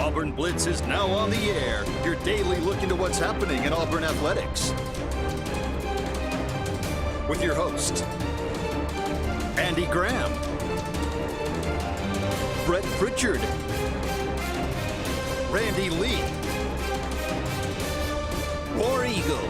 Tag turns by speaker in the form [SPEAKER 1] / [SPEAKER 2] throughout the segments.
[SPEAKER 1] Auburn Blitz is now on the air, your daily look into what's happening in Auburn athletics. With your host, Andy Graham, Brett Pritchard, Randy Lee, War Eagle.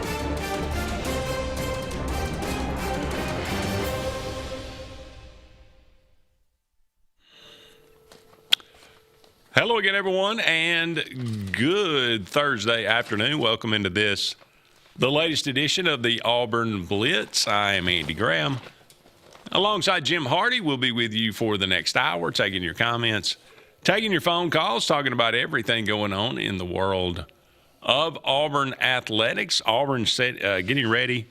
[SPEAKER 2] Hello again, everyone, and good Thursday afternoon. Welcome into the latest edition of the Auburn Blitz. I am Andy Graham. Alongside Jim Hardy, we'll be with you for the next hour, taking your comments, taking your phone calls, talking about everything going on in the world of Auburn athletics. Auburn getting ready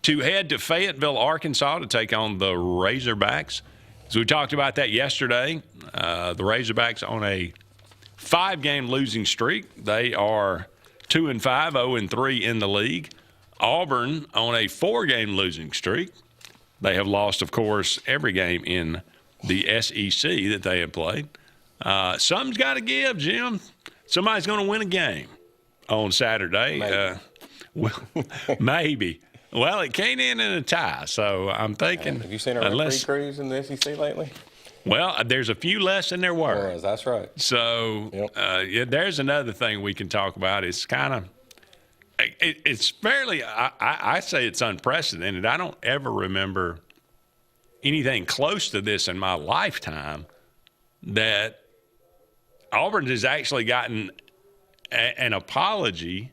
[SPEAKER 2] to head to Fayetteville, Arkansas to take on the Razorbacks. So we talked about that yesterday. The Razorbacks on a 5-game losing streak. They are 2-5, 0-3 in the league. Auburn on a 4-game losing streak. They have lost, of course, every game in the SEC that they have played. Something's got to give, Jim. Somebody's going to win a game on Saturday. Maybe. Well, it came in a tie, so I'm thinking.
[SPEAKER 3] Have you seen a referee crews in the SEC lately?
[SPEAKER 2] Well, there's a few less than there were.
[SPEAKER 3] That's right.
[SPEAKER 2] So there's another thing we can talk about. It's kind of it's fairly. I say it's unprecedented. I don't ever remember anything close to this in my lifetime that Auburn has actually gotten an apology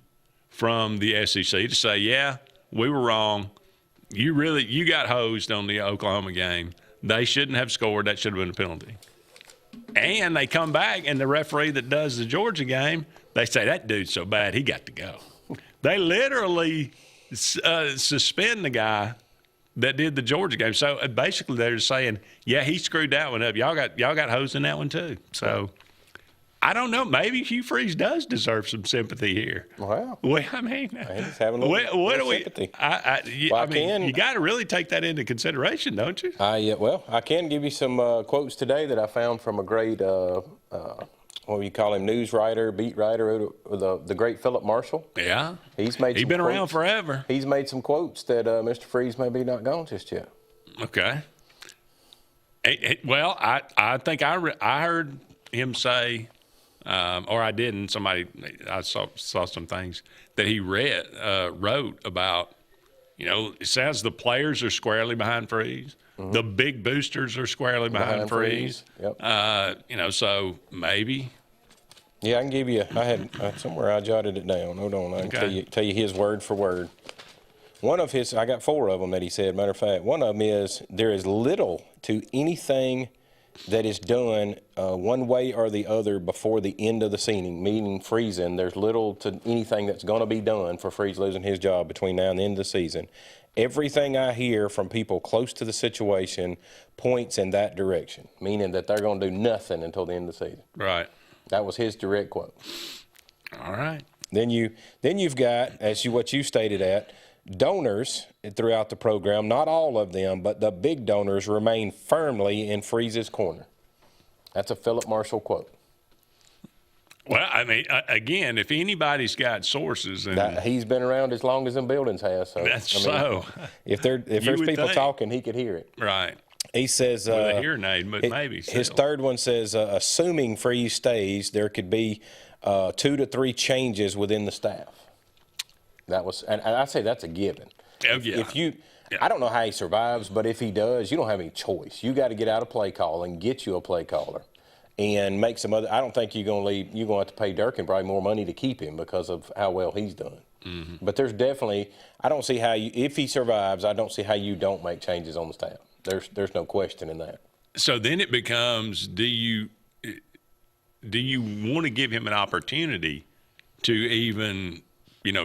[SPEAKER 2] from the SEC to say, yeah, we were wrong. You got hosed on the Oklahoma game. They shouldn't have scored. That should have been a penalty. And they come back, and the referee that does the Georgia game, they say, that dude's so bad, he got to go. They literally suspend the guy that did the Georgia game. So basically they're just saying, yeah, he screwed that one up. Y'all got hosed in that one too. So I don't know. Maybe Hugh Freeze does deserve some sympathy here.
[SPEAKER 3] Wow.
[SPEAKER 2] Well, I mean,
[SPEAKER 3] he's having a little sympathy.
[SPEAKER 2] You got to really take that into consideration, don't you?
[SPEAKER 3] Well, I can give you some quotes today that I found from a great, what do you call him, news writer, beat writer, the great Philip Marshall.
[SPEAKER 2] Yeah.
[SPEAKER 3] He's
[SPEAKER 2] been around forever.
[SPEAKER 3] He's made some quotes that Mr. Freeze may be not gone just yet.
[SPEAKER 2] Okay. Well, I think I heard him say. Or I didn't. I saw some things that he wrote about, it says the players are squarely behind Freeze. Mm-hmm. The big boosters are squarely behind Freeze.
[SPEAKER 3] Yep.
[SPEAKER 2] So maybe.
[SPEAKER 3] Yeah, I can give you, I had somewhere I jotted it down. Hold on. I can tell you his word for word. One of his, I got 4 of them that he said. Matter of fact, one of them is, there is little to anything that is done one way or the other before the end of the season, meaning freezing. There's little to anything that's going to be done for Freeze losing his job between now and the end of the season. Everything I hear from people close to the situation points in that direction, meaning that they're going to do nothing until the end of the season.
[SPEAKER 2] Right.
[SPEAKER 3] That was his direct quote.
[SPEAKER 2] All right.
[SPEAKER 3] Then you've got, what you stated at, donors throughout the program, not all of them, but the big donors remain firmly in Freeze's corner. That's a Philip Marshall quote.
[SPEAKER 2] Well, I mean, again, if anybody's got sources, and
[SPEAKER 3] he's been around as long as them buildings have. So if there's people talking, he could hear it.
[SPEAKER 2] Right.
[SPEAKER 3] He says
[SPEAKER 2] with a hearing aid, but maybe still.
[SPEAKER 3] His third one says, assuming Freeze stays, there could be 2 to 3 changes within the staff. That was, and I say that's a given. I don't know how he survives, but if he does, you don't have any choice. You got to get out of play calling, get you a play caller, and make some other. I don't think you're going to leave. You're going to have to pay Durkin probably more money to keep him because of how well he's done. Mm-hmm. But there's definitely, I don't see how if he survives, I don't see how you don't make changes on the staff. There's no question in that.
[SPEAKER 2] So then it becomes, do you want to give him an opportunity to even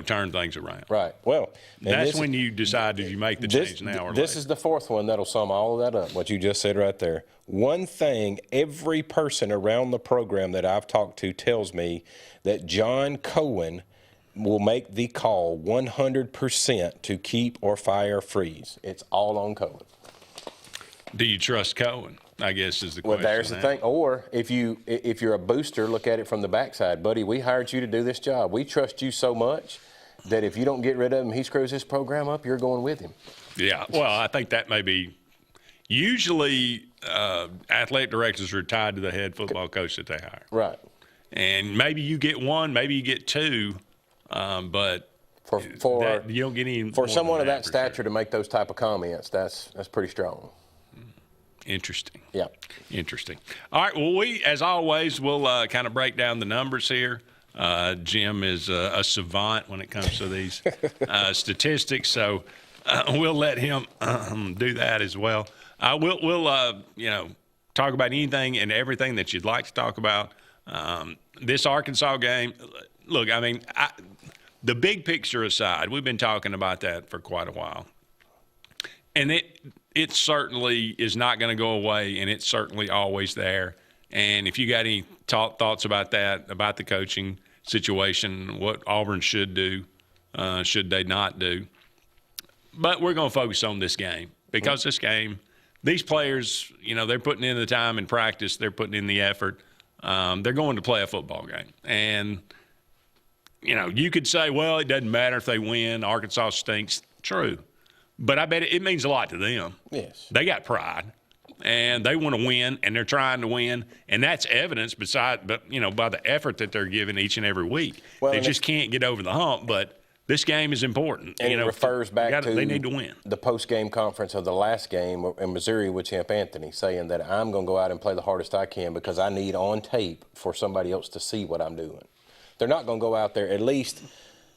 [SPEAKER 2] turn things around?
[SPEAKER 3] Right. Well,
[SPEAKER 2] that's when you decide, do you make the change now or later?
[SPEAKER 3] This is the 4th one that'll sum all of that up, what you just said right there. One thing every person around the program that I've talked to tells me that John Cohen will make the call 100% to keep or fire Freeze. It's all on Cohen.
[SPEAKER 2] Do you trust Cohen? I guess is the
[SPEAKER 3] Well,
[SPEAKER 2] question.
[SPEAKER 3] there's the thing. Or if you're a booster, look at it from the backside. Buddy, we hired you to do this job. We trust you so much that if you don't get rid of him, he screws this program up, you're going with him.
[SPEAKER 2] Yeah, well, I think that may be – usually athletic directors are tied to the head football coach that they hire.
[SPEAKER 3] Right.
[SPEAKER 2] And maybe you get one, maybe you get two, but you don't get any
[SPEAKER 3] for someone of that stature
[SPEAKER 2] sure.
[SPEAKER 3] to make those type of comments. That's pretty strong.
[SPEAKER 2] Interesting.
[SPEAKER 3] Yeah.
[SPEAKER 2] Interesting. All right. Well, as always, we'll kind of break down the numbers here. Jim is a savant when it comes to these statistics, so we'll let him do that as well. We'll talk about anything and everything that you'd like to talk about. This Arkansas game, look, I mean, the big picture aside, we've been talking about that for quite a while. And it certainly is not going to go away, and it's certainly always there. And if you got any thoughts about that, about the coaching situation, what Auburn should do, should they not do. But we're going to focus on this game because this game, these players, they're putting in the time in practice. They're putting in the effort. They're going to play a football game. And, you could say, well, it doesn't matter if they win. Arkansas stinks. True. But I bet it means a lot to them.
[SPEAKER 3] Yes.
[SPEAKER 2] They got pride, and they want to win, and they're trying to win. And that's evidence by the effort that they're giving each and every week. Well, they just can't get over the hump, but this game is important.
[SPEAKER 3] And it refers back to
[SPEAKER 2] they need to win.
[SPEAKER 3] The post-game conference of the last game in Missouri with Champ Anthony saying that I'm going to go out and play the hardest I can because I need on tape for somebody else to see what I'm doing. They're not going to go out there, at least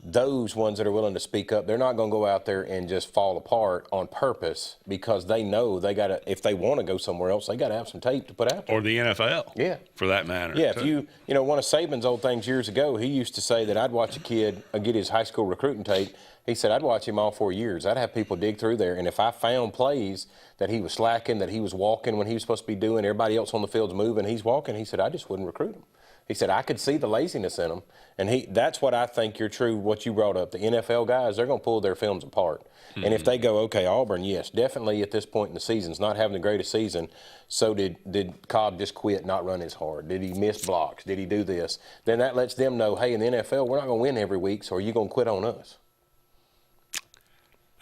[SPEAKER 3] those ones that are willing to speak up, they're not going to go out there and just fall apart on purpose because they know they got to, if they want to go somewhere else, they got to have some tape to put out there.
[SPEAKER 2] Or the NFL.
[SPEAKER 3] Yeah.
[SPEAKER 2] For that matter.
[SPEAKER 3] Yeah, if one of Saban's old things years ago, he used to say that I'd watch a kid get his high school recruiting tape. He said, I'd watch him all 4 years. I'd have people dig through there, and if I found plays that he was slacking, that he was walking when he was supposed to be doing, everybody else on the field's moving, he's walking, he said, I just wouldn't recruit him. He said, I could see the laziness in them. And that's what I think you're true, what you brought up. The NFL guys, they're going to pull their films apart. Mm-hmm. And if they go, okay, Auburn, yes, definitely at this point in the season, is not having the greatest season. So did Cobb just quit, not run as hard? Did he miss blocks? Did he do this? Then that lets them know, hey, in the NFL, we're not going to win every week, so are you going to quit on us?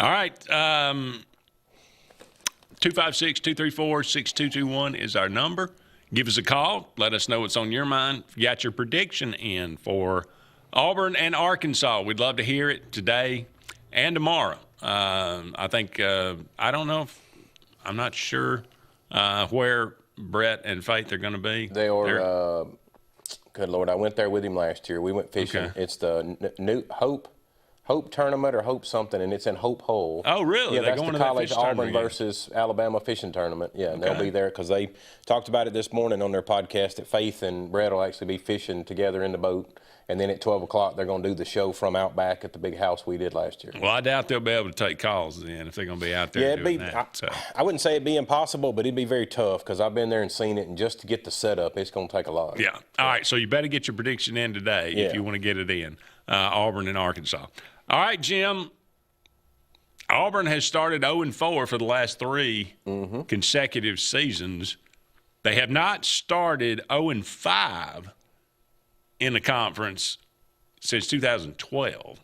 [SPEAKER 2] All right. 256-234-6221 is our number. Give us a call. Let us know what's on your mind. If you got your prediction in for Auburn and Arkansas, we'd love to hear it today and tomorrow. I think I don't know if I'm not sure where Brett and Faith are going to be.
[SPEAKER 3] They are. Good Lord, I went there with him last year. We went fishing.
[SPEAKER 2] Okay.
[SPEAKER 3] It's the New Hope tournament or Hope something, and it's in Hope Hole.
[SPEAKER 2] Oh, really?
[SPEAKER 3] Yeah,
[SPEAKER 2] They're
[SPEAKER 3] that's
[SPEAKER 2] going
[SPEAKER 3] the
[SPEAKER 2] to
[SPEAKER 3] college
[SPEAKER 2] that fish
[SPEAKER 3] Auburn
[SPEAKER 2] tournament
[SPEAKER 3] versus Alabama fishing tournament. Yeah, and
[SPEAKER 2] Okay.
[SPEAKER 3] they'll be there because they talked about it this morning on their podcast that Faith and Brett will actually be fishing together in the boat. And then at 12 o'clock, they're going to do the show from out back at the big house we did last year.
[SPEAKER 2] Well, I doubt they'll be able to take calls then if they're going to be out there doing that.
[SPEAKER 3] I wouldn't say it'd be impossible, but it'd be very tough because I've been there and seen it, and just to get the setup, it's going to take a lot.
[SPEAKER 2] Yeah. All right, so you better get your prediction in today if you want to get it in, Auburn and Arkansas. All right, Jim. Auburn has started 0-4 for the last 3 consecutive seasons. They have not started 0-5 in the conference since 2012.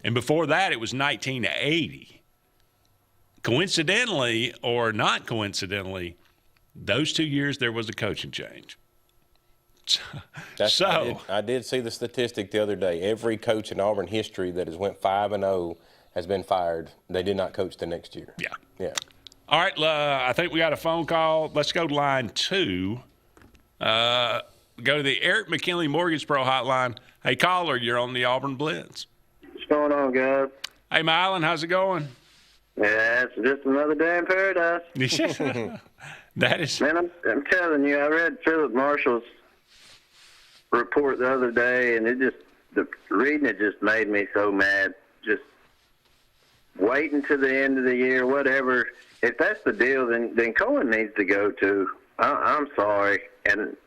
[SPEAKER 2] And before that, it was 1980. Coincidentally or not coincidentally, those 2 years there was a coaching change.
[SPEAKER 3] I did see the statistic the other day. Every coach in Auburn history that has went 5-0 has been fired. They did not coach the next year.
[SPEAKER 2] Yeah.
[SPEAKER 3] Yeah.
[SPEAKER 2] All right, I think we got a phone call. Let's go to line 2. Go to the Eric McKinley Mortgage Pro hotline. Hey, caller, you're on the Auburn Blitz.
[SPEAKER 4] What's going on, guys?
[SPEAKER 2] Hey, Mylan, how's it going?
[SPEAKER 4] Yeah, it's just another day in paradise.
[SPEAKER 2] That is.
[SPEAKER 4] Man, I'm telling you, I read Philip Marshall's report the other day, and reading it just made me so mad. Just waiting to the end of the year, whatever. If that's the deal, then Cohen needs to go too. I'm sorry. And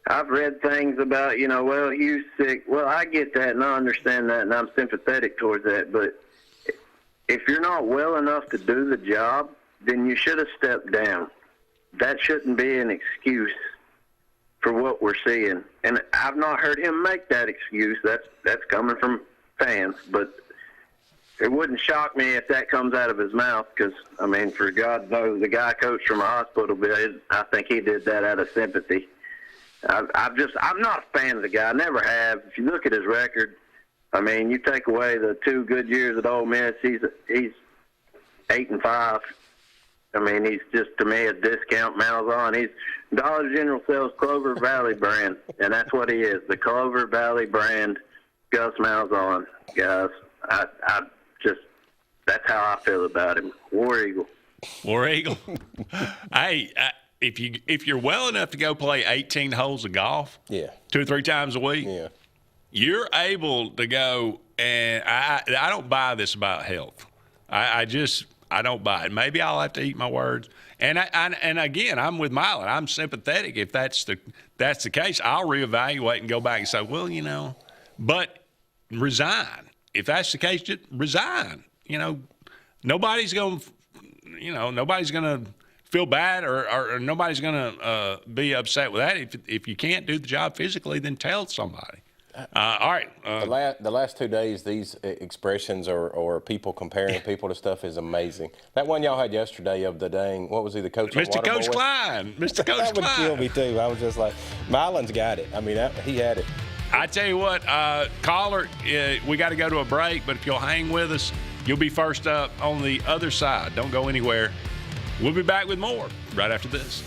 [SPEAKER 4] I've read things about, well, Hugh's sick. Well, I get that, and I understand that, and I'm sympathetic towards that. But if you're not well enough to do the job, then you should have stepped down. that shouldn't be an excuse for what we're seeing. And I've not heard him make that excuse. That's coming from fans, but it wouldn't shock me if that comes out of his mouth because, I mean, for God knows, the guy coached from a hospital bed. I think he did that out of sympathy. I'm not a fan of the guy. I never have. If you look at his record, I mean, you take away the 2 good years at Ole Miss, he's 8-5. I mean, he's just, to me, a discount Malzahn. He's Dollar General sells Clover Valley brand, and that's what he is, the Clover Valley brand Gus Malzahn. Guys, I just, that's how I feel about him. War Eagle.
[SPEAKER 2] War Eagle. Hey, if you're well enough to go play 18 holes of golf, 2 or 3 times a week, you're able to go. And I don't buy this about health. I don't buy it. Maybe I'll have to eat my words. And again, I'm with Mylon. I'm sympathetic. If that's the case, I'll reevaluate and go back and say, well, you know, but resign. If that's the case, just resign. You know, nobody's going to feel bad or nobody's going to be upset with that. If you can't do the job physically, then tell somebody. All right.
[SPEAKER 3] The last 2 days, these expressions or people comparing people to stuff is amazing. That one y'all had yesterday of the dang, what was he, the coach?
[SPEAKER 2] Mr. Coach Klein. Mr. Coach Klein.
[SPEAKER 3] That would kill me too. I was just like, Mylon's got it. I mean, he had it.
[SPEAKER 2] I tell you what, caller, we got to go to a break, but if you'll hang with us, you'll be first up on the other side. Don't go anywhere. We'll be back with more right after this.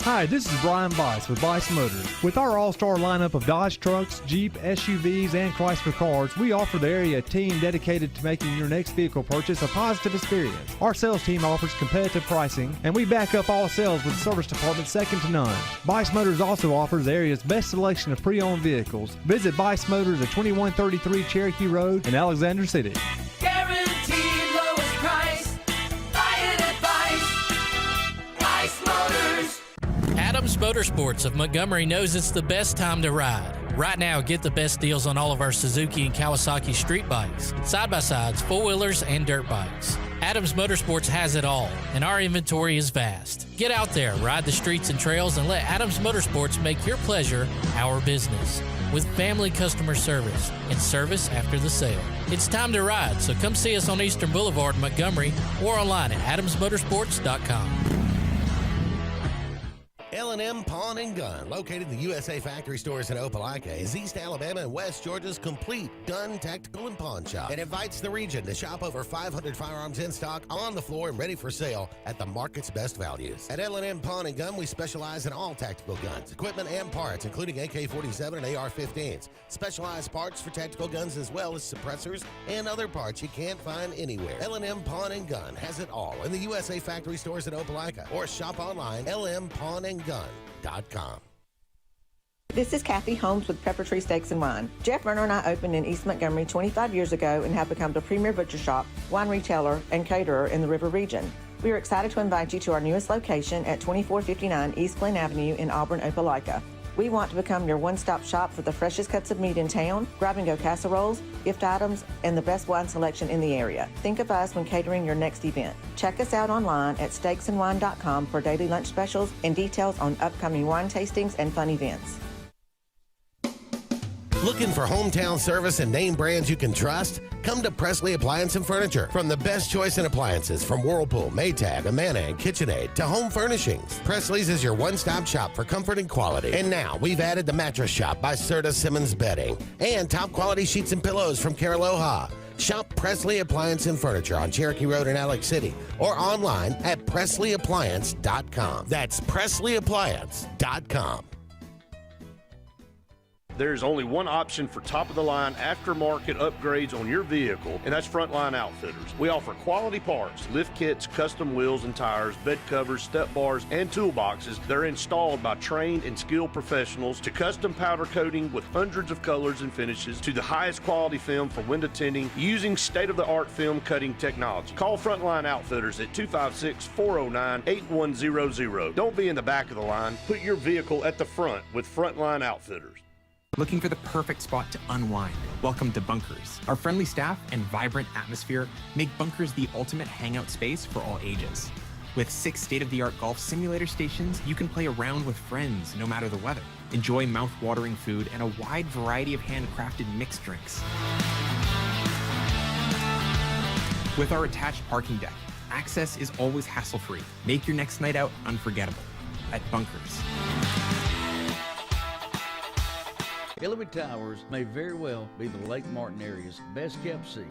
[SPEAKER 5] Hi, this is Brian Bice with Bice Motors. With our all-star lineup of Dodge trucks, Jeep, SUVs, and Chrysler cars, we offer the area a team dedicated to making your next vehicle purchase a positive experience. Our sales team offers competitive pricing, and we back up all sales with a service department second to none. Bice Motors also offers the area's best selection of pre-owned vehicles. Visit Bice Motors at 2133 Cherokee Road in Alexander City.
[SPEAKER 6] Guaranteed lowest price. Buy it at Bice Motors.
[SPEAKER 7] Adams Motorsports of Montgomery knows it's the best time to ride. Right now, get the best deals on all of our Suzuki and Kawasaki street bikes, side-by-sides, four-wheelers, and dirt bikes. Adams Motorsports has it all, and our inventory is vast. Get out there, ride the streets and trails, and let Adams Motorsports make your pleasure our business. With family customer service and service after the sale. It's time to ride, so come see us on Eastern Boulevard in Montgomery or online at adamsmotorsports.com.
[SPEAKER 8] L&M Pawn and Gun, located in the USA Factory Stores in Opelika, is East Alabama and West Georgia's complete gun, tactical, and pawn shop. It invites the region to shop over 500 firearms in stock, on the floor, and ready for sale at the market's best values. At L&M Pawn and Gun, we specialize in all tactical guns, equipment, and parts, including AK-47 and AR-15s. Specialized parts for tactical guns as well as suppressors and other parts you can't find anywhere. L&M Pawn and Gun has it all in the USA Factory Stores in Opelika, or shop online, lmpawnandgun.com.
[SPEAKER 9] This is Kathy Holmes with Pepper Tree Steaks and Wine. Jeff Berner and I opened in East Montgomery 25 years ago and have become the premier butcher shop, wine retailer, and caterer in the River region. We are excited to invite you to our newest location at 2459 East Glen Avenue in Auburn, Opelika. We want to become your one-stop shop for the freshest cuts of meat in town, grab-and-go casseroles, gift items, and the best wine selection in the area. Think of us when catering your next event. Check us out online at steaksandwine.com for daily lunch specials and details on upcoming wine tastings and fun events.
[SPEAKER 8] Looking for hometown service and name brands you can trust? Come to Presley Appliance and Furniture. From the best choice in appliances from Whirlpool, Maytag, Amana, and KitchenAid to home furnishings, Presley's is your one-stop shop for comfort and quality. And now we've added the Mattress Shop by Serta Simmons Bedding and top quality sheets and pillows from Caraloha. Shop Presley Appliance and Furniture on Cherokee Road in Alex City or online at PresleyAppliance.com. That's PresleyAppliance.com.
[SPEAKER 10] There's only one option for top-of-the-line aftermarket upgrades on your vehicle, and that's Frontline Outfitters. We offer quality parts, lift kits, custom wheels and tires, bed covers, step bars, and toolboxes that are installed by trained and skilled professionals, to custom powder coating with hundreds of colors and finishes, to the highest quality film for window tinting using state-of-the-art film cutting technology. Call Frontline Outfitters at 256-409-8100. Don't be in the back of the line. Put your vehicle at the front with Frontline Outfitters.
[SPEAKER 11] Looking for the perfect spot to unwind? Welcome to Bunkers. Our friendly staff and vibrant atmosphere make Bunkers the ultimate hangout space for all ages. With 6 state-of-the-art golf simulator stations, you can play around with friends no matter the weather. Enjoy mouth-watering food and a wide variety of handcrafted mixed drinks. With our attached parking deck, access is always hassle-free. Make your next night out unforgettable at Bunkers.
[SPEAKER 12] Hillary Towers may very well be the Lake Martin area's best-kept secret.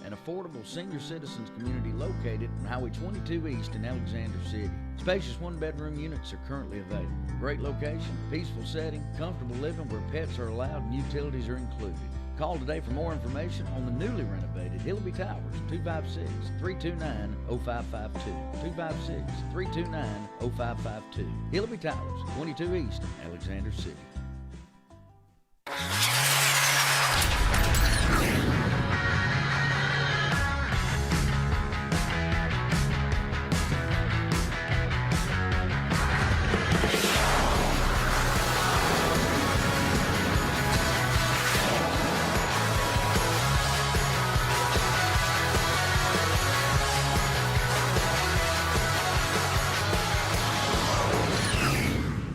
[SPEAKER 12] An affordable senior citizens community located on Highway 22 East in Alexander City. Spacious one-bedroom units are currently available. Great location, peaceful setting, comfortable living where pets are allowed and utilities are included. Call today for more information on the newly renovated Hillary Towers, 256-329-0552. 256-329-0552. Hillary Towers, 22 East, Alexander City.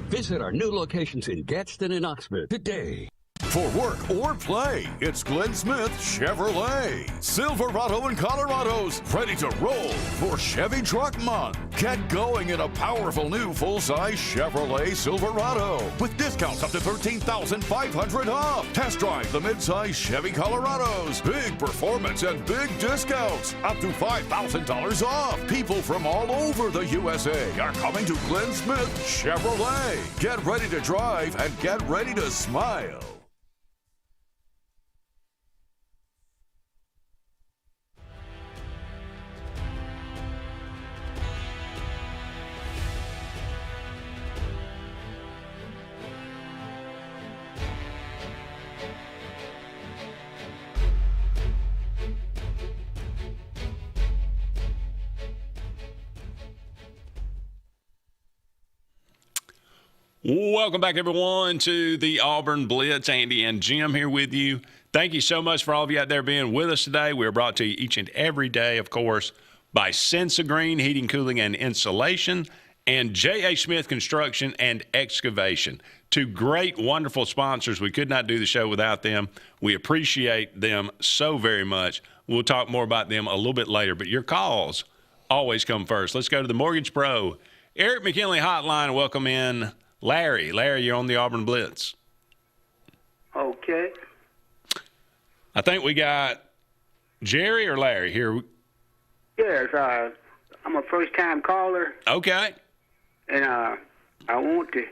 [SPEAKER 13] Visit our new locations in Gadsden and Oxford today.
[SPEAKER 1] For work or play, it's Glenn Smith Chevrolet. Silverado and Colorado's ready to roll for Chevy Truck Month. Get going in a powerful new full-size Chevrolet Silverado with discounts up to $13,500 off. Test drive the mid-size Chevy Colorados. Big performance and big discounts up to $5,000 off. People from all over the USA are coming to Glenn Smith Chevrolet. Get ready to drive and get ready to smile.
[SPEAKER 2] Welcome back, everyone, to the Auburn Blitz. Andy and Jim here with you. Thank you so much for all of you out there being with us today. We're brought to you each and every day, of course, by Sensa Green Heating, Cooling, and Insulation, and J.A. Smith Construction and Excavation. Two great, wonderful sponsors. We could not do the show without them. We appreciate them so very much. We'll talk more about them a little bit later, but your calls always come first. Let's go to the Mortgage Pro Eric McKinley hotline. Welcome in Larry. Larry, you're on the Auburn Blitz.
[SPEAKER 14] Okay.
[SPEAKER 2] I think we got Jerry or Larry here.
[SPEAKER 14] Yes, I'm a first-time caller.
[SPEAKER 2] Okay.
[SPEAKER 14] And I want to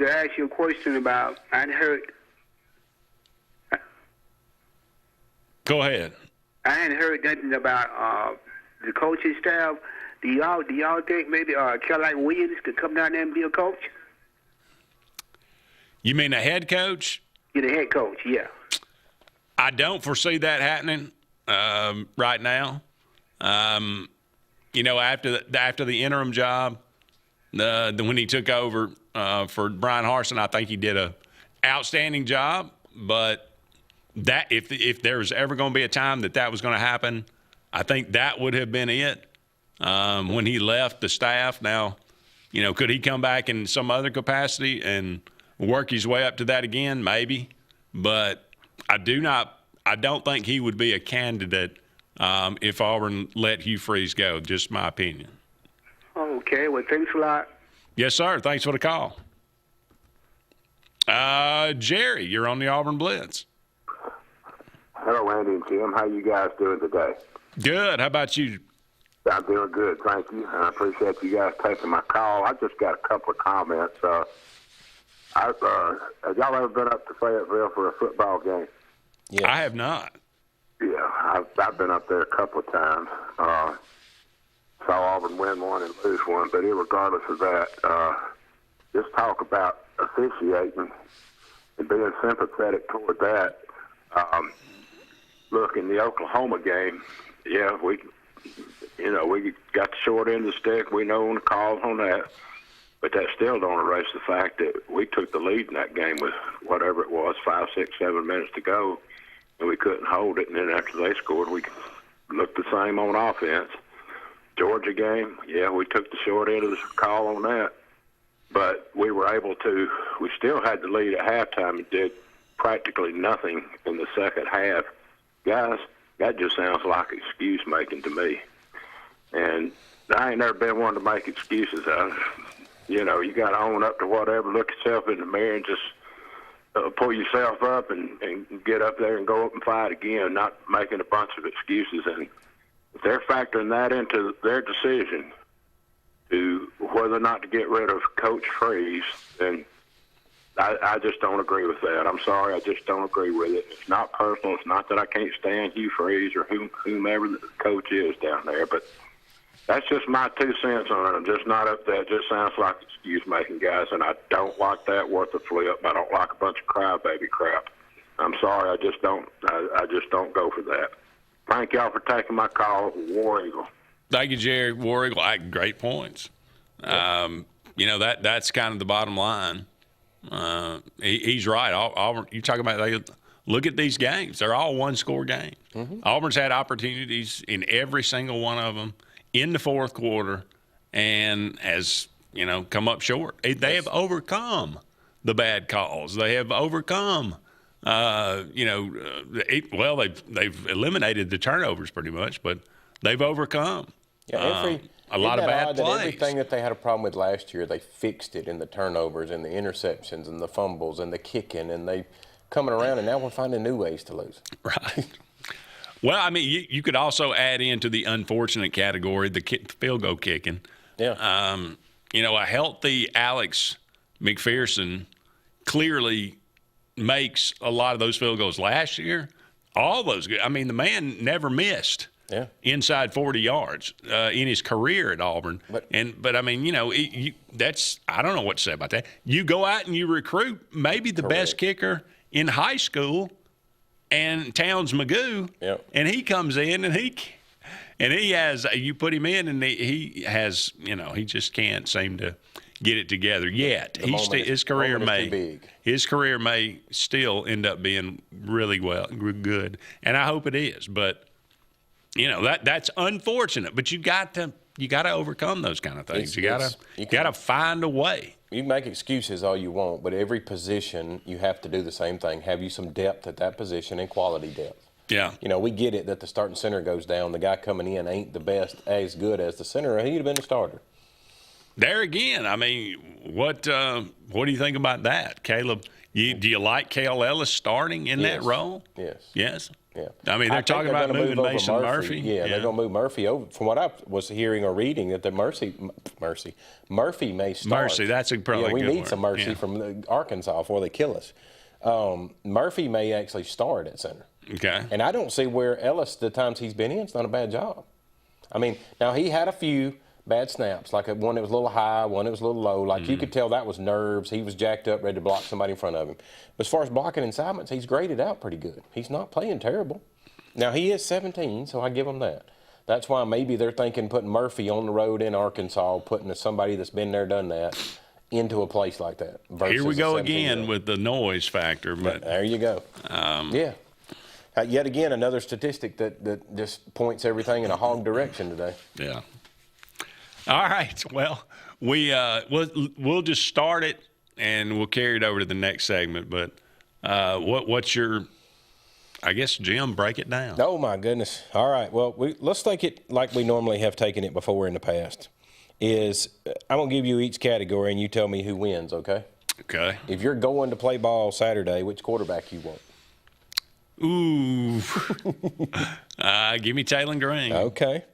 [SPEAKER 14] ask you a question about. I heard.
[SPEAKER 2] Go ahead.
[SPEAKER 14] I hadn't heard nothing about the coaching staff. Do y'all think maybe Caroline Williams could come down there and be a coach?
[SPEAKER 2] You mean a head coach?
[SPEAKER 14] Yeah, the head coach, yeah.
[SPEAKER 2] I don't foresee that happening right now. After the interim job, when he took over for Brian Harsin, I think he did a outstanding job. But that if there was ever going to be a time that was going to happen, I think that would have been it. When he left the staff. Now, could he come back in some other capacity and work his way up to that again? Maybe. But I don't think he would be a candidate if Auburn let Hugh Freeze go. Just my opinion.
[SPEAKER 14] Okay. Well, thanks a lot.
[SPEAKER 2] Yes, sir. Thanks for the call. Jerry, you're on the Auburn Blitz.
[SPEAKER 15] Hello, Andy and Jim. How you guys doing today?
[SPEAKER 2] Good. How about you?
[SPEAKER 15] I'm doing good, thank you. I appreciate you guys taking my call. I just got a couple of comments. Have y'all ever been up to Fayetteville for a football game?
[SPEAKER 3] Yeah.
[SPEAKER 2] I have not.
[SPEAKER 15] Yeah, I've been up there a couple of times. Saw Auburn win one and lose one, but irregardless of that, just talk about officiating and being sympathetic toward that. Look, in the Oklahoma game, yeah, we got the short end of the stick. We know the calls on that. But that still don't erase the fact that we took the lead in that game with whatever it was, 5, 6, 7 minutes to go, and we couldn't hold it. And then after they scored, we looked the same on offense. Georgia game, yeah, we took the short end of the call on that. But we were able to – we still had the lead at halftime and did practically nothing in the second half. Guys, that just sounds like excuse-making to me. And I ain't never been one to make excuses. You know, you got to own up to whatever. Look yourself in the mirror and just pull yourself up and get up there and go up and fight again, not making a bunch of excuses. And if they're factoring that into their decision to whether or not to get rid of Coach Freeze, then I just don't agree with that. I'm sorry, I just don't agree with it. It's not personal. It's not that I can't stand Hugh Freeze or whomever the coach is down there, but that's just my 2 cents on it. I'm just not up there. It just sounds like excuse-making, guys, and I don't like that worth a flip. I don't like a bunch of crybaby crap. I'm sorry, I just don't go for that. Thank y'all for taking my call. War Eagle.
[SPEAKER 2] Thank you, Jerry. War Eagle. Great points. You know, that's kind of the bottom line. He's right. Auburn, you talk about, look at these games. They're all one-score games. Mm-hmm. Auburn's had opportunities in every single one of them in the fourth quarter and has, you know, come up short. They have overcome the bad calls. They have overcome, they've eliminated the turnovers pretty much, but they've overcome a lot of bad plays.
[SPEAKER 3] Everything that they had a problem with last year, they fixed it in the turnovers and the interceptions and the fumbles and the kicking, and they coming around, and now we're finding new ways to lose.
[SPEAKER 2] Right. Well, I mean, you could also add into the unfortunate category the field goal kicking.
[SPEAKER 3] Yeah.
[SPEAKER 2] A healthy Alex McPherson clearly makes a lot of those field goals last year. All those good. I mean, the man never missed inside 40 yards in his career at Auburn. But I mean, that's I don't know what to say about that. You go out and you recruit maybe the best kicker in high school. And Towns Magoo, and he comes in and he has you put him in and he has he just can't seem to get it together yet. His career may still end up being really good, and I hope it is. But that's unfortunate. But you got to overcome those kind of things. You got to find a way.
[SPEAKER 3] You can make excuses all you want, but every position you have to do the same thing. Have you some depth at that position and quality depth?
[SPEAKER 2] Yeah.
[SPEAKER 3] We get it that the starting center goes down. The guy coming in ain't the best, as good as the center. He'd have been a starter.
[SPEAKER 2] There again, I mean, what do you think about that, Caleb? Do you like Cale Ellis starting in that role?
[SPEAKER 3] Yes.
[SPEAKER 2] Yes?
[SPEAKER 3] Yeah.
[SPEAKER 2] I mean, they're talking about moving Mason Murphy.
[SPEAKER 3] Yeah, they're going to move Murphy over. From what I was hearing or reading, that the Murphy may start.
[SPEAKER 2] Mercy, that's probably
[SPEAKER 3] we
[SPEAKER 2] good
[SPEAKER 3] need some Mercy from Arkansas before they kill us. Murphy may actually start at center.
[SPEAKER 2] Okay.
[SPEAKER 3] And I don't see where Ellis, the times he's been in, it's not a bad job. I mean, now he had a few bad snaps, like one that was a little high, one that was a little low. Like you could tell that was nerves. He was jacked up, ready to block somebody in front of him. But as far as blocking assignments, he's graded out pretty good. He's not playing terrible. Now, he is 17, so I give him that. That's why maybe they're thinking putting Murphy on the road in Arkansas, putting somebody that's been there, done that, into a place like that.
[SPEAKER 2] Here we go again with the noise factor. But
[SPEAKER 3] there you go. Yet again, another statistic that just points everything in a hog direction today.
[SPEAKER 2] Yeah. All right. Well, we'll just start it and we'll carry it over to the next segment. But what's your? I guess, Jim, break it down.
[SPEAKER 3] Oh my goodness! All right. Well, let's take it like we normally have taken it before in the past. I'm gonna give you each category and you tell me who wins. Okay.
[SPEAKER 2] Okay.
[SPEAKER 3] If you're going to play ball Saturday, which quarterback you want?
[SPEAKER 2] Ooh. Give me Taylor Green.
[SPEAKER 3] Okay.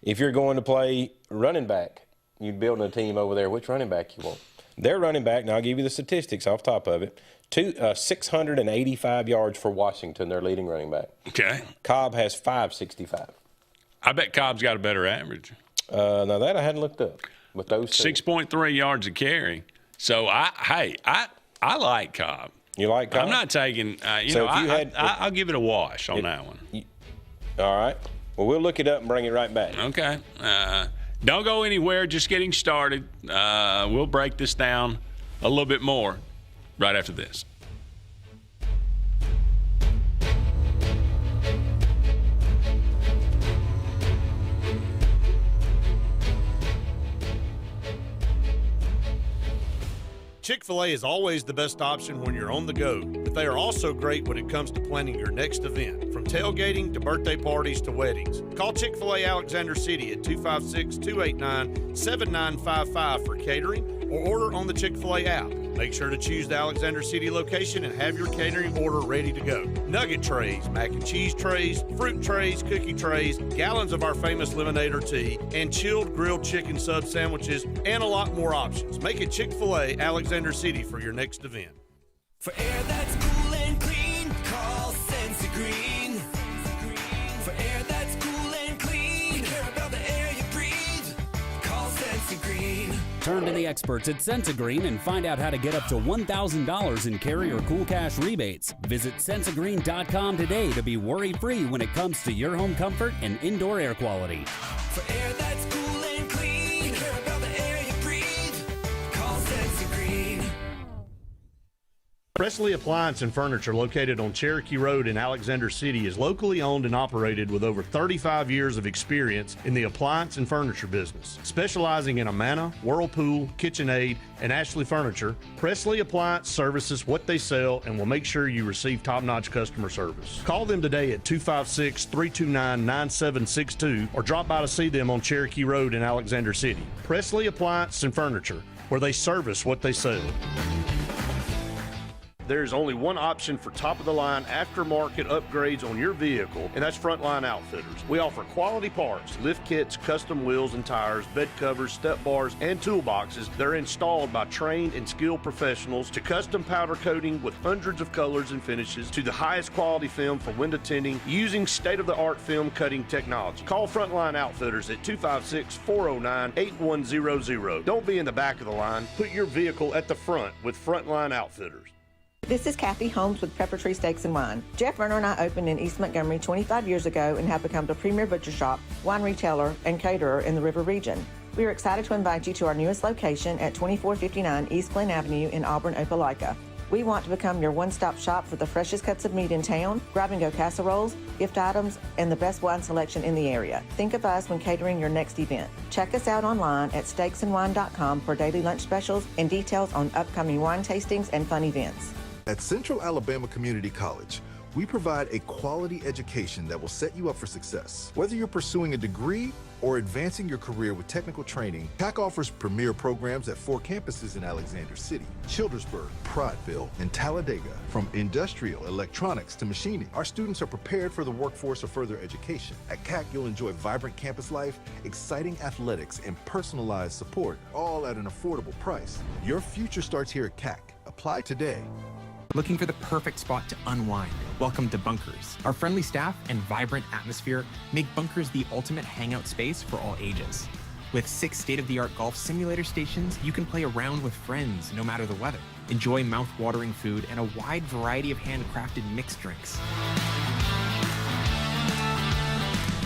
[SPEAKER 3] If you're going to play running back, you're building a team over there, which running back you want? Their running back, and I'll give you the statistics off top of it, 685 yards for Washington, their leading running back.
[SPEAKER 2] Okay.
[SPEAKER 3] Cobb has 565.
[SPEAKER 2] I bet Cobb's got a better average.
[SPEAKER 3] Now that I hadn't looked up. With those
[SPEAKER 2] 6.3 yards a carry. So, I like Cobb.
[SPEAKER 3] You like Cobb?
[SPEAKER 2] I'm not taking, I'll give it a wash on that one.
[SPEAKER 3] All right. Well, we'll look it up and bring it right back.
[SPEAKER 2] Okay. Don't go anywhere, just getting started. We'll break this down a little bit more right after this.
[SPEAKER 10] Chick-fil-A is always the best option when you're on the go, but they are also great when it comes to planning your next event, from tailgating to birthday parties to weddings. Call Chick-fil-A Alexander City at 256-289-7955 for catering or order on the Chick-fil-A app. Make sure to choose the Alexander City location and have your catering order ready to go. Nugget trays, mac and cheese trays, fruit trays, cookie trays, gallons of our famous lemonade or tea, and chilled grilled chicken sub sandwiches, and a lot more options. Make it Chick-fil-A Alexander City for your next event.
[SPEAKER 6] For air that's cool and clean, call Senza Green. For air that's cool and clean, care about the air you breathe, call Senza Green.
[SPEAKER 16] Turn to the experts at Sensagreen and find out how to get up to $1,000 in Carrier Cool Cash rebates. Visit Sensagreen.com today to be worry-free when it comes to your home comfort and indoor air quality.
[SPEAKER 6] For air that's cool and clean, care about the air you breathe, call Senza Green.
[SPEAKER 10] Presley Appliance and Furniture, located on Cherokee Road in Alexander City, is locally owned and operated with over 35 years of experience in the appliance and furniture business. Specializing in Amana, Whirlpool, KitchenAid, and Ashley Furniture, Presley Appliance services what they sell and will make sure you receive top-notch customer service. Call them today at 256-329-9762 or drop by to see them on Cherokee Road in Alexander City. Presley Appliance and Furniture, where they service what they sell. There's only one option for top-of-the-line aftermarket upgrades on your vehicle, and that's Frontline Outfitters. We offer quality parts, lift kits, custom wheels and tires, bed covers, step bars, and toolboxes that are installed by trained and skilled professionals, to custom powder coating with hundreds of colors and finishes, to the highest quality film for window tinting using state-of-the-art film cutting technology. Call Frontline Outfitters at 256-409-8100. Don't be in the back of the line. Put your vehicle at the front with Frontline Outfitters.
[SPEAKER 9] This is Kathy Holmes with Pepper Tree Steaks and Wine. Jeff Verner and I opened in East Montgomery 25 years ago and have become the premier butcher shop, wine retailer, and caterer in the River region. We are excited to invite you to our newest location at 2459 East Glen Avenue in Auburn, Opelika. We want to become your one-stop shop for the freshest cuts of meat in town, grab-and-go casseroles, gift items, and the best wine selection in the area. Think of us when catering your next event. Check us out online at steaksandwine.com for daily lunch specials and details on upcoming wine tastings and fun events.
[SPEAKER 17] At Central Alabama Community College, we provide a quality education that will set you up for success. Whether you're pursuing a degree or advancing your career with technical training, CAC offers premier programs at 4 campuses in Alexander City, Childersburg, Prattville, and Talladega. From industrial, electronics to machining, our students are prepared for the workforce or further education. At CAC, you'll enjoy vibrant campus life, exciting athletics, and personalized support, all at an affordable price. Your future starts here at CAC. Apply today.
[SPEAKER 11] Looking for the perfect spot to unwind? Welcome to Bunkers. Our friendly staff and vibrant atmosphere make Bunkers the ultimate hangout space for all ages. With 6 state-of-the-art golf simulator stations, you can play around with friends no matter the weather. Enjoy mouth-watering food and a wide variety of handcrafted mixed drinks.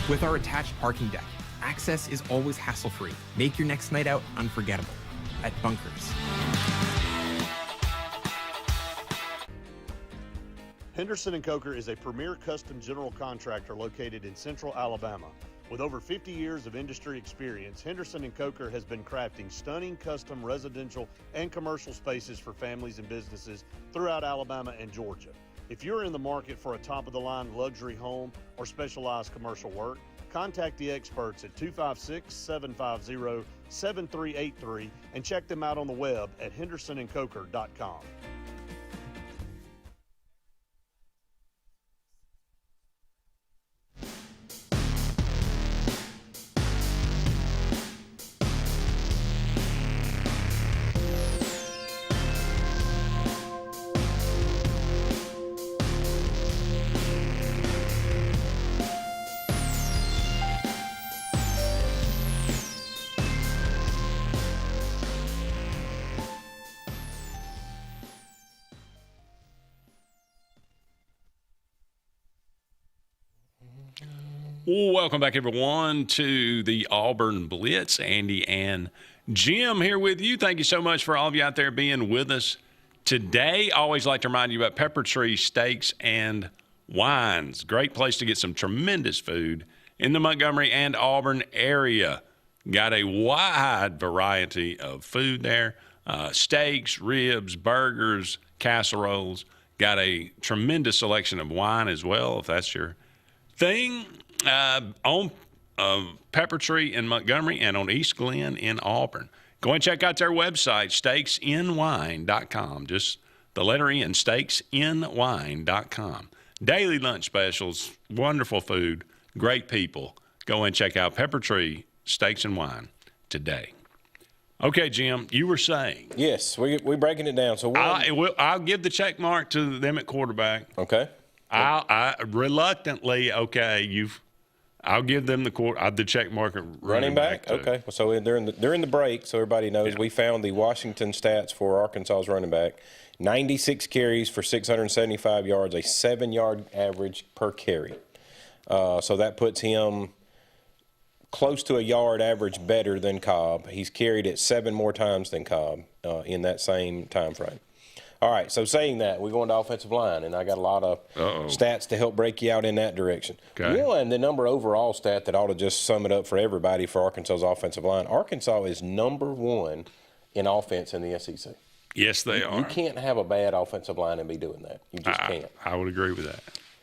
[SPEAKER 11] With our attached parking deck, access is always hassle-free. Make your next night out unforgettable at Bunkers.
[SPEAKER 10] Henderson & Coker is a premier custom general contractor located in Central Alabama. With over 50 years of industry experience, Henderson & Coker has been crafting stunning custom residential and commercial spaces for families and businesses throughout Alabama and Georgia. If you're in the market for a top-of-the-line luxury home or specialized commercial work, contact the experts at 256-750-7383 and check them out on the web at hendersonandcoker.com.
[SPEAKER 2] Welcome back, everyone, to the Auburn Blitz. Andy and Jim here with you. Thank you so much for all of you out there being with us today. Always like to remind you about Pepper Tree Steaks and Wines. Great place to get some tremendous food in the Montgomery and Auburn area. Got a wide variety of food there. Steaks, ribs, burgers, casseroles. Got a tremendous selection of wine as well, if that's your thing. On Pepper Tree in Montgomery and on East Glen in Auburn. Go and check out their website, steaksinwine.com. Just the letter N, steaksinwine.com. Daily lunch specials, wonderful food, great people. Go and check out Pepper Tree Steaks and Wine today. Okay, Jim, you were saying.
[SPEAKER 3] Yes, we're breaking it down. So
[SPEAKER 2] I'll give the check mark to them at quarterback.
[SPEAKER 3] Okay.
[SPEAKER 2] I reluctantly, I'll give them the check mark at running back.
[SPEAKER 3] Okay. So during the break, so everybody knows, we found the Washington stats for Arkansas's running back. 96 carries for 675 yards, a 7-yard average per carry. So that puts him close to a yard average better than Cobb. He's carried it 7 more times than Cobb in that same time frame. All right, so saying that, we're going to offensive line, and I got a lot of stats to help break you out in that direction.
[SPEAKER 2] Okay.
[SPEAKER 3] One, the number overall stat that ought to just sum it up for everybody for Arkansas's offensive line. Arkansas is number 1 in offense in the SEC.
[SPEAKER 2] Yes, they are.
[SPEAKER 3] You can't have a bad offensive line and be doing that. You just can't.
[SPEAKER 2] I would agree with that.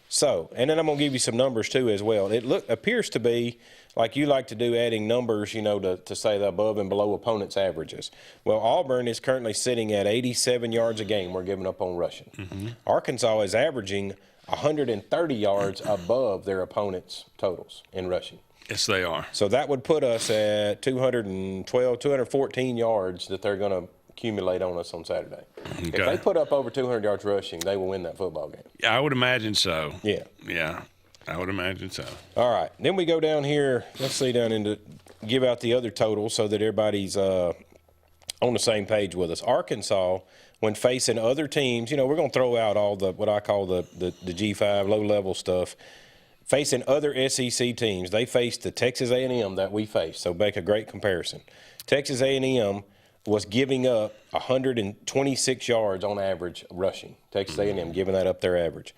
[SPEAKER 3] So, and then I'm going to give you some numbers too as well. It appears to be like you like to do, adding numbers, to say the above and below opponents' averages. Well, Auburn is currently sitting at 87 yards a game we're giving up on rushing.
[SPEAKER 2] Mm-hmm.
[SPEAKER 3] Arkansas is averaging 130 yards above their opponents' totals in rushing.
[SPEAKER 2] Yes, they are.
[SPEAKER 3] So that would put us at 214 yards that they're going to accumulate on us on Saturday.
[SPEAKER 2] Okay.
[SPEAKER 3] If they put up over 200 yards rushing, they will win that football game.
[SPEAKER 2] Yeah, I would imagine so.
[SPEAKER 3] Yeah.
[SPEAKER 2] Yeah, I would imagine so.
[SPEAKER 3] All right. Then we go down here. Let's see down into give out the other totals so that everybody's on the same page with us. Arkansas, when facing other teams, we're going to throw out all the what I call the G5 low-level stuff. Facing other SEC teams, they faced the Texas A&M that we faced. So make a great comparison. Texas A&M was giving up 126 yards on average rushing. Texas A&M giving that up their average.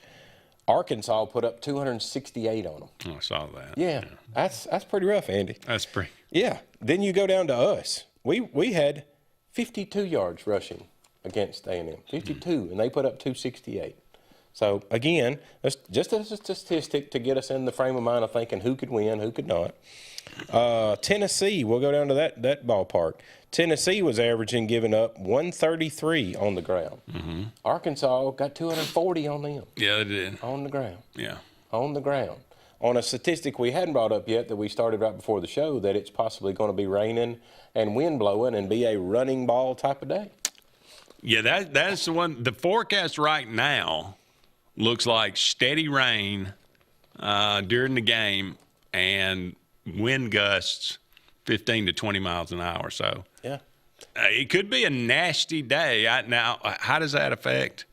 [SPEAKER 3] Arkansas put up 268 on them.
[SPEAKER 2] Oh, I saw that.
[SPEAKER 3] Yeah. That's pretty rough, Andy.
[SPEAKER 2] That's pretty.
[SPEAKER 3] Yeah. Then you go down to us. We had 52 yards rushing against A&M. 52, and they put up 268. So, again, that's just as a statistic to get us in the frame of mind of thinking who could win, who could not. Tennessee, we'll go down to that ballpark. Tennessee was averaging giving up 133 on the ground.
[SPEAKER 2] Mm-hmm.
[SPEAKER 3] Arkansas got 240 on them.
[SPEAKER 2] Yeah, they did.
[SPEAKER 3] On the ground.
[SPEAKER 2] Yeah.
[SPEAKER 3] On the ground. On a statistic we hadn't brought up yet that we started right before the show, that it's possibly going to be raining and wind blowing and be a running ball type of day.
[SPEAKER 2] Yeah, that's the one. The forecast right now looks like steady rain during the game and wind gusts 15 to 20 miles an hour. So
[SPEAKER 3] yeah,
[SPEAKER 2] it could be a nasty day. Now, how does that affect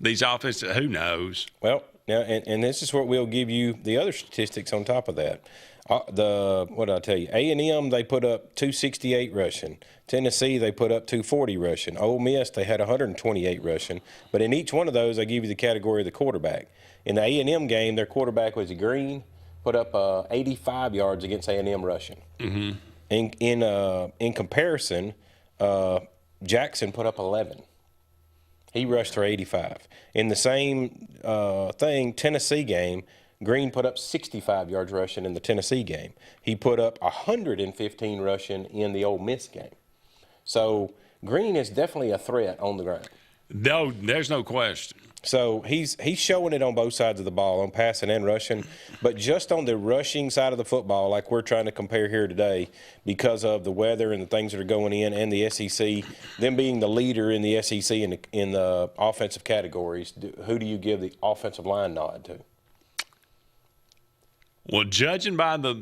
[SPEAKER 2] these offenses? Who knows?
[SPEAKER 3] Well, now, and this is what we'll give you the other statistics on top of that. What did I tell you? A&M, they put up 268 rushing. Tennessee, they put up 240 rushing. Ole Miss, they had 128 rushing. But in each one of those, I give you the category of the quarterback. In the A&M game, their quarterback was Green, put up 85 yards against A&M rushing.
[SPEAKER 2] Mm-hmm.
[SPEAKER 3] In comparison, Jackson put up 11. He rushed for 85. In the same Tennessee game, Green put up 65 yards rushing in the Tennessee game. He put up 115 rushing in the Ole Miss game. So Green is definitely a threat on the ground.
[SPEAKER 2] No, there's no question.
[SPEAKER 3] So he's showing it on both sides of the ball, on passing and rushing. But just on the rushing side of the football, like we're trying to compare here today, because of the weather and the things that are going in and the SEC, them being the leader in the SEC in the offensive categories, who do you give the offensive line nod to?
[SPEAKER 2] Well, judging by the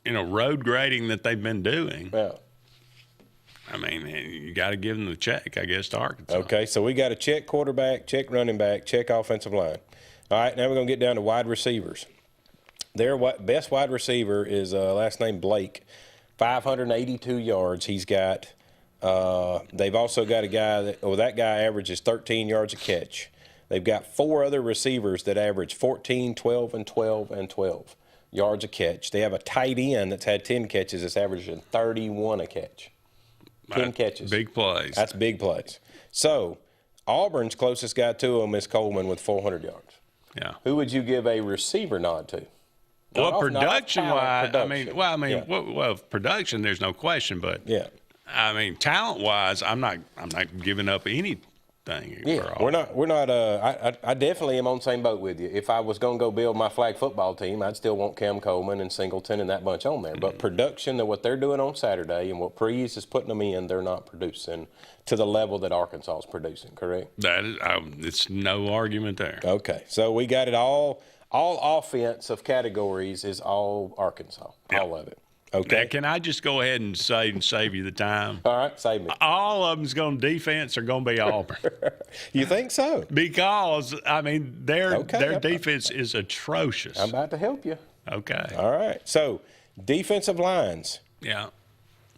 [SPEAKER 2] road grading that they've been doing, I mean, you got to give them the check, I guess, to Arkansas.
[SPEAKER 3] Okay, so we got to check quarterback, check running back, check offensive line. All right, now we're going to get down to wide receivers. Their best wide receiver is last name Blake, 582 yards. He's got. They've also got a guy that guy averages 13 yards a catch. They've got 4 other receivers that average 14, 12, and 12 and 12 yards a catch. They have a tight end that's had 10 catches. That's averaging 31 a catch. 10 catches.
[SPEAKER 2] Big plays.
[SPEAKER 3] That's big plays. So Auburn's closest guy to them is Coleman with 400 yards.
[SPEAKER 2] Yeah.
[SPEAKER 3] Who would you give a receiver nod to?
[SPEAKER 2] Well, production-wise, production, there's no question, but
[SPEAKER 3] yeah.
[SPEAKER 2] I mean, talent-wise, I'm not giving up anything.
[SPEAKER 3] Yeah, we're not. I definitely am on the same boat with you. If I was going to go build my flag football team, I'd still want Cam Coleman and Singleton and that bunch on there. But production, what they're doing on Saturday and what Prees is putting them in, they're not producing to the level that Arkansas is producing. Correct?
[SPEAKER 2] That is, it's no argument there.
[SPEAKER 3] Okay, so we got it all. All offensive categories is all Arkansas, all of it. Okay.
[SPEAKER 2] Now, can I just go ahead and save you the time?
[SPEAKER 3] All right, save me.
[SPEAKER 2] All of them's going to defense are going to be Auburn.
[SPEAKER 3] You think so?
[SPEAKER 2] Because I mean their defense is atrocious.
[SPEAKER 3] I'm about to help you.
[SPEAKER 2] Okay.
[SPEAKER 3] All right. So defensive lines.
[SPEAKER 2] Yeah.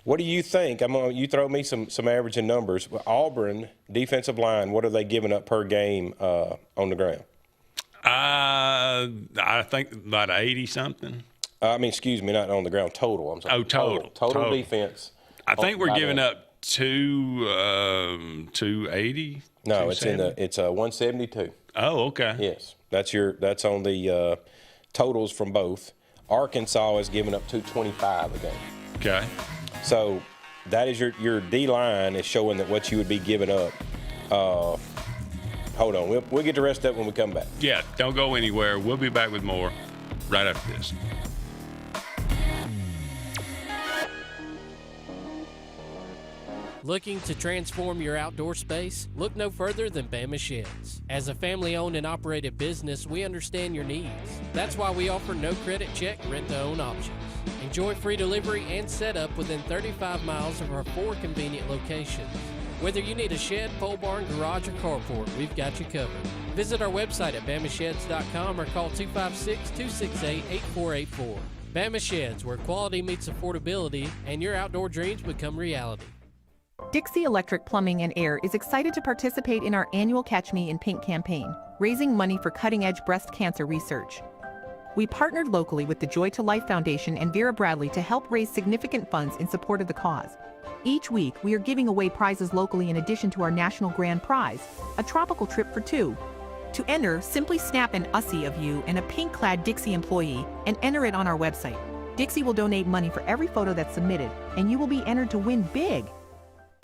[SPEAKER 3] What do you think? You throw me some averaging numbers. Auburn defensive line. What are they giving up per game on the ground?
[SPEAKER 2] I think about 80 something.
[SPEAKER 3] Excuse me, not on the ground. Total. I'm sorry.
[SPEAKER 2] Oh, total.
[SPEAKER 3] Total defense.
[SPEAKER 2] I think we're giving up 280.
[SPEAKER 3] No, it's 172.
[SPEAKER 2] Oh, okay.
[SPEAKER 3] Yes, that's on the totals from both. Arkansas is giving up 225 a game.
[SPEAKER 2] Okay.
[SPEAKER 3] So that is your D line is showing that what you would be giving up. Hold on, we'll get the rest of it when we come back.
[SPEAKER 2] Yeah, don't go anywhere. We'll be back with more right after this.
[SPEAKER 7] Looking to transform your outdoor space? Look no further than Bama Sheds. As a family-owned and operated business, we understand your needs. That's why we offer no credit check, rent-to-own options. Enjoy free delivery and setup within 35 miles of our 4 convenient locations. Whether you need a shed, pole barn, garage, or carport, we've got you covered. Visit our website at BamaSheds.com or call 256-268-8484. Bama Sheds, where quality meets affordability and your outdoor dreams become reality.
[SPEAKER 18] Dixie Electric Plumbing and Air is excited to participate in our annual Catch Me in Pink campaign, raising money for cutting-edge breast cancer research. We partnered locally with the Joy to Life Foundation and Vera Bradley to help raise significant funds in support of the cause. Each week, we are giving away prizes locally in addition to our national grand prize, a tropical trip for 2. To enter, simply snap an Ussie of you and a pink-clad Dixie employee and enter it on our website. Dixie will donate money for every photo that's submitted, and you will be entered to win big.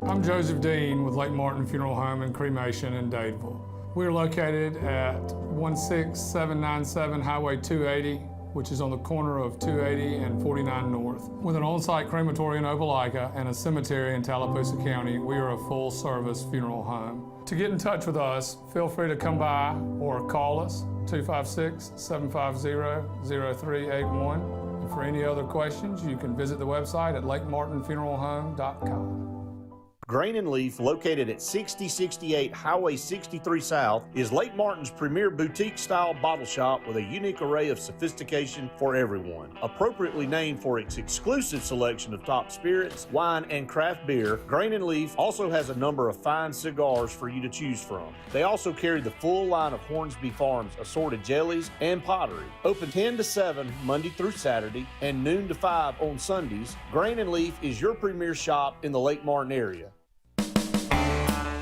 [SPEAKER 19] I'm Joseph Dean with Lake Martin Funeral Home and Cremation in Dadeville. We're located at 16797 Highway 280, which is on the corner of 280 and 49 North. With an on-site crematory in Opelika and a cemetery in Tallapoosa County, we are a full-service funeral home. To get in touch with us, feel free to come by or call us, 256-750-0381. And for any other questions, you can visit the website at lakemartinfuneralhome.com.
[SPEAKER 10] Grain and Leaf, located at 6068 Highway 63 South, is Lake Martin's premier boutique-style bottle shop with a unique array of sophistication for everyone. Appropriately named for its exclusive selection of top spirits, wine, and craft beer, Grain and Leaf also has a number of fine cigars for you to choose from. They also carry the full line of Hornsby Farms assorted jellies and pottery. Open 10 to 7 Monday through Saturday and noon to 5 on Sundays, Grain and Leaf is your premier shop in the Lake Martin area.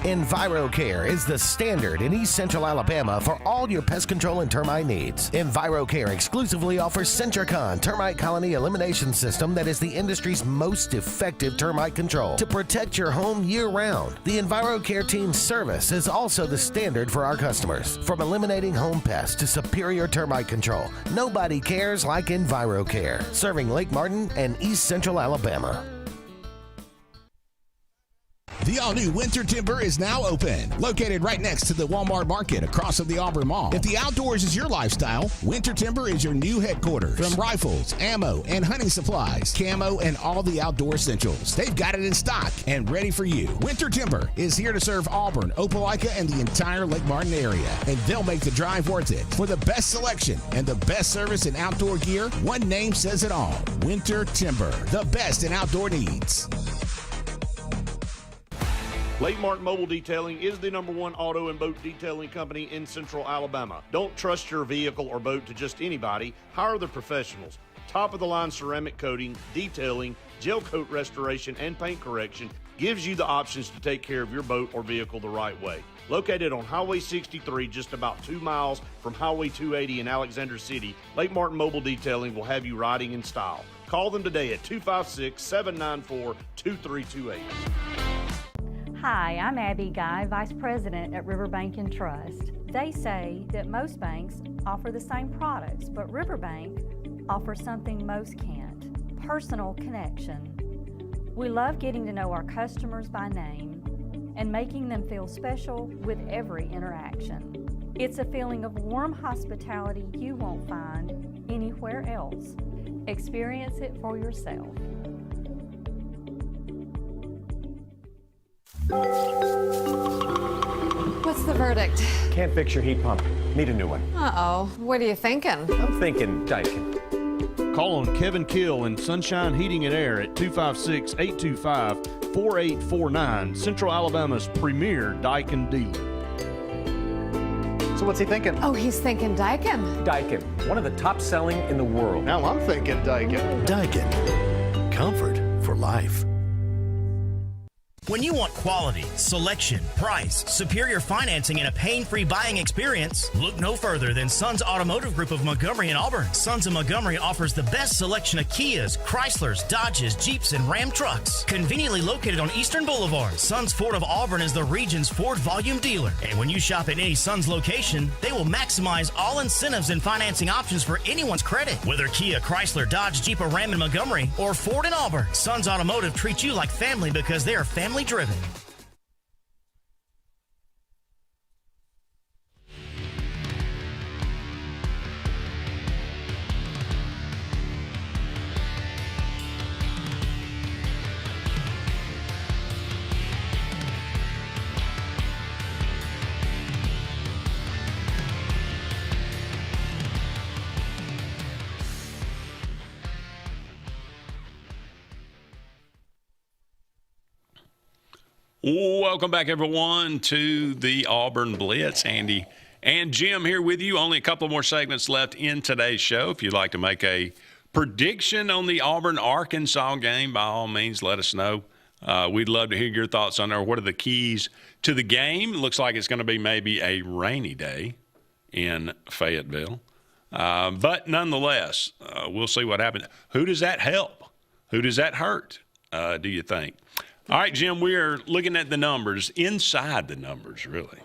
[SPEAKER 8] EnviroCare is the standard in East Central Alabama for all your pest control and termite needs. EnviroCare exclusively offers Centricon termite colony elimination system that is the industry's most effective termite control to protect your home year-round. The EnviroCare team's service is also the standard for our customers. From eliminating home pests to superior termite control, nobody cares like EnviroCare, serving Lake Martin and East Central Alabama.
[SPEAKER 20] The all-new Winter Timber is now open. Located right next to the Walmart Market across from the Auburn Mall. If the outdoors is your lifestyle, Winter Timber is your new headquarters. From rifles, ammo, and hunting supplies, camo, and all the outdoor essentials, they've got it in stock and ready for you. Winter Timber is here to serve Auburn, Opelika, and the entire Lake Martin area, and they'll make the drive worth it. For the best selection and the best service in outdoor gear, one name says it all: Winter Timber, the best in outdoor needs.
[SPEAKER 10] Lake Martin Mobile Detailing is the #1 auto and boat detailing company in Central Alabama. Don't trust your vehicle or boat to just anybody. Hire the professionals. Top-of-the-line ceramic coating, detailing, gel coat restoration, and paint correction gives you the options to take care of your boat or vehicle the right way. Located on Highway 63, just about 2 miles from Highway 280 in Alexander City, Lake Martin Mobile Detailing will have you riding in style. Call them today at 256-794-2328.
[SPEAKER 21] Hi, I'm Abby Guy, Vice President at Riverbank and Trust. They say that most banks offer the same products, but Riverbank offers something most can't: personal connection. We love getting to know our customers by name and making them feel special with every interaction. It's a feeling of warm hospitality you won't find anywhere else. Experience it for yourself.
[SPEAKER 22] What's the verdict?
[SPEAKER 23] Can't fix your heat pump. Need a new one.
[SPEAKER 22] Uh-oh. What are you thinking?
[SPEAKER 23] I'm thinking Daikin.
[SPEAKER 10] Call on Kevin Kill and Sunshine Heating and Air at 256-825-4849, Central Alabama's premier Daikin dealer.
[SPEAKER 23] So what's he thinking?
[SPEAKER 22] Oh, he's thinking Daikin.
[SPEAKER 23] Daikin, one of the top selling in the world.
[SPEAKER 10] Now I'm thinking Daikin.
[SPEAKER 24] Daikin, comfort for life.
[SPEAKER 25] When you want quality, selection, price, superior financing, and a pain-free buying experience, look no further than Sons Automotive Group of Montgomery and Auburn. Sons of Montgomery offers the best selection of Kias, Chryslers, Dodges, Jeeps, and Ram trucks. Conveniently located on Eastern Boulevard, Sons Ford of Auburn is the region's Ford volume dealer. And when you shop at any Sons location, they will maximize all incentives and financing options for anyone's credit. Whether Kia, Chrysler, Dodge, Jeep, or Ram in Montgomery, or Ford in Auburn, Sons Automotive treats you like family because they are family driven.
[SPEAKER 2] Welcome back, everyone, to the Auburn Blitz. Andy and Jim here with you. Only a couple more segments left in today's show. If you'd like to make a prediction on the Auburn-Arkansas game, by all means, let us know. We'd love to hear your thoughts on there. What are the keys to the game? Looks like it's going to be maybe a rainy day in Fayetteville. But nonetheless, we'll see what happens. Who does that help? Who does that hurt, do you think? All right, Jim, we are looking at the numbers, inside the numbers, really.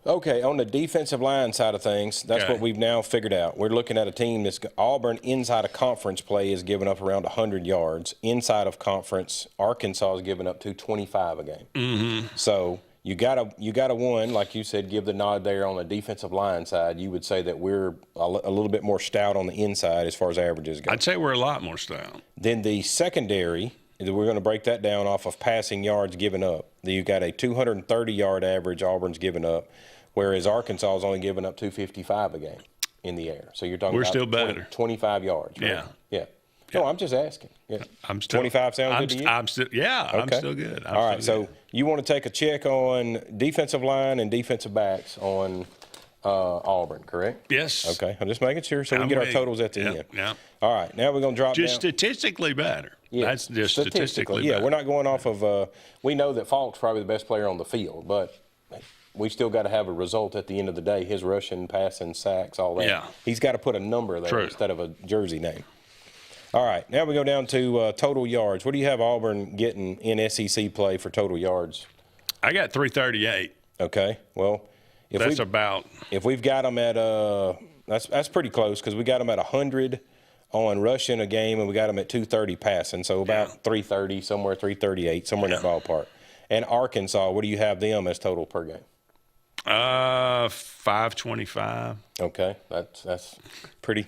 [SPEAKER 3] Okay, on the defensive line side of things, that's what we've now figured out. We're looking at a team that's Auburn inside of conference play is giving up around 100 yards. Inside of conference, Arkansas is giving up 225 a game.
[SPEAKER 2] Mm-hmm.
[SPEAKER 3] So you gotta one, like you said, give the nod there on the defensive line side. You would say that we're a little bit more stout on the inside as far as averages go.
[SPEAKER 2] I'd say we're a lot more stout.
[SPEAKER 3] Then the secondary, we're going to break that down off of passing yards given up. You've got a 230-yard average Auburn's given up, whereas Arkansas is only giving up 255 a game in the air. So you're talking about
[SPEAKER 2] still better.
[SPEAKER 3] 25 yards. Right?
[SPEAKER 2] Yeah.
[SPEAKER 3] No, I'm just asking. Yeah.
[SPEAKER 2] I'm still
[SPEAKER 3] 25 sound good to you?
[SPEAKER 2] I'm still good.
[SPEAKER 3] All right, so you want to take a check on defensive line and defensive backs on Auburn, correct?
[SPEAKER 2] Yes.
[SPEAKER 3] Okay, I'm just making sure so we get our totals at the end.
[SPEAKER 2] Yeah.
[SPEAKER 3] All right, now we're going to drop down.
[SPEAKER 2] Just statistically better.
[SPEAKER 3] Yeah,
[SPEAKER 2] that's just statistically
[SPEAKER 3] yeah,
[SPEAKER 2] better.
[SPEAKER 3] we're not going off of we know that Falk's probably the best player on the field, but we still got to have a result at the end of the day. His rushing, passing, sacks, all that.
[SPEAKER 2] Yeah.
[SPEAKER 3] He's got to put a number there
[SPEAKER 2] True.
[SPEAKER 3] instead of a jersey name. All right, now we go down to total yards. What do you have Auburn getting in SEC play for total yards?
[SPEAKER 2] I got 338.
[SPEAKER 3] Okay, well, if we've got them at that's pretty close because we got them at 100 on rushing a game and we got them at 230 passing, so about 330, somewhere 338, somewhere in that ballpark. And Arkansas, what do you have them as total per game?
[SPEAKER 2] 525.
[SPEAKER 3] Okay, that's pretty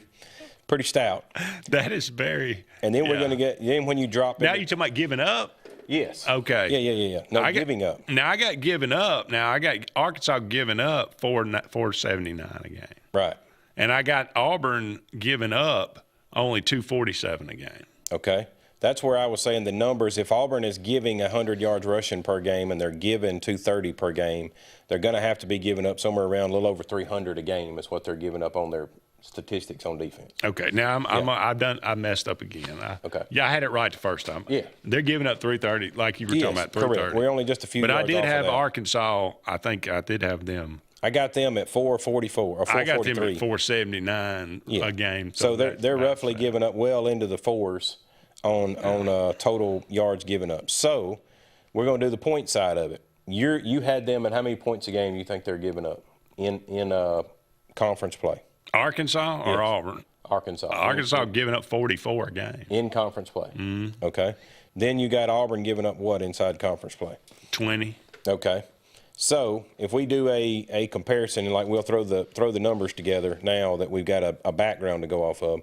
[SPEAKER 3] stout.
[SPEAKER 2] That is very.
[SPEAKER 3] And then we're going to get when you drop it.
[SPEAKER 2] Now you're talking about giving up.
[SPEAKER 3] Yes.
[SPEAKER 2] Okay.
[SPEAKER 3] Yeah. No, giving up.
[SPEAKER 2] Now I got given up. Now I got Arkansas giving up 479 a game.
[SPEAKER 3] Right.
[SPEAKER 2] And I got Auburn giving up only 247 a game.
[SPEAKER 3] Okay. That's where I was saying the numbers. If Auburn is giving 100 yards rushing per game and they're giving 230 per game, they're going to have to be giving up somewhere around a little over 300 a game is what they're giving up on their statistics on defense.
[SPEAKER 2] Okay. Now I messed up again.
[SPEAKER 3] Okay.
[SPEAKER 2] Yeah, I had it right the first time.
[SPEAKER 3] Yeah.
[SPEAKER 2] They're giving up 330 like you were talking about 330.
[SPEAKER 3] Correct. We're only just a few
[SPEAKER 2] But
[SPEAKER 3] yards
[SPEAKER 2] I did
[SPEAKER 3] off
[SPEAKER 2] have
[SPEAKER 3] of that.
[SPEAKER 2] Arkansas. I think I did have them.
[SPEAKER 3] I got them at 444 or 443.
[SPEAKER 2] I got them at 479 a game.
[SPEAKER 3] So they're roughly giving up well into the fours on total yards given up. So we're going to do the point side of it. You had them at how many points a game you think they're giving up in conference play?
[SPEAKER 2] Arkansas or Auburn?
[SPEAKER 3] Arkansas.
[SPEAKER 2] Arkansas giving up 44 a game.
[SPEAKER 3] In conference play. Okay. Then you got Auburn giving up what inside conference play?
[SPEAKER 2] 20.
[SPEAKER 3] Okay. So if we do a comparison, and like we'll throw the numbers together now that we've got a background to go off of.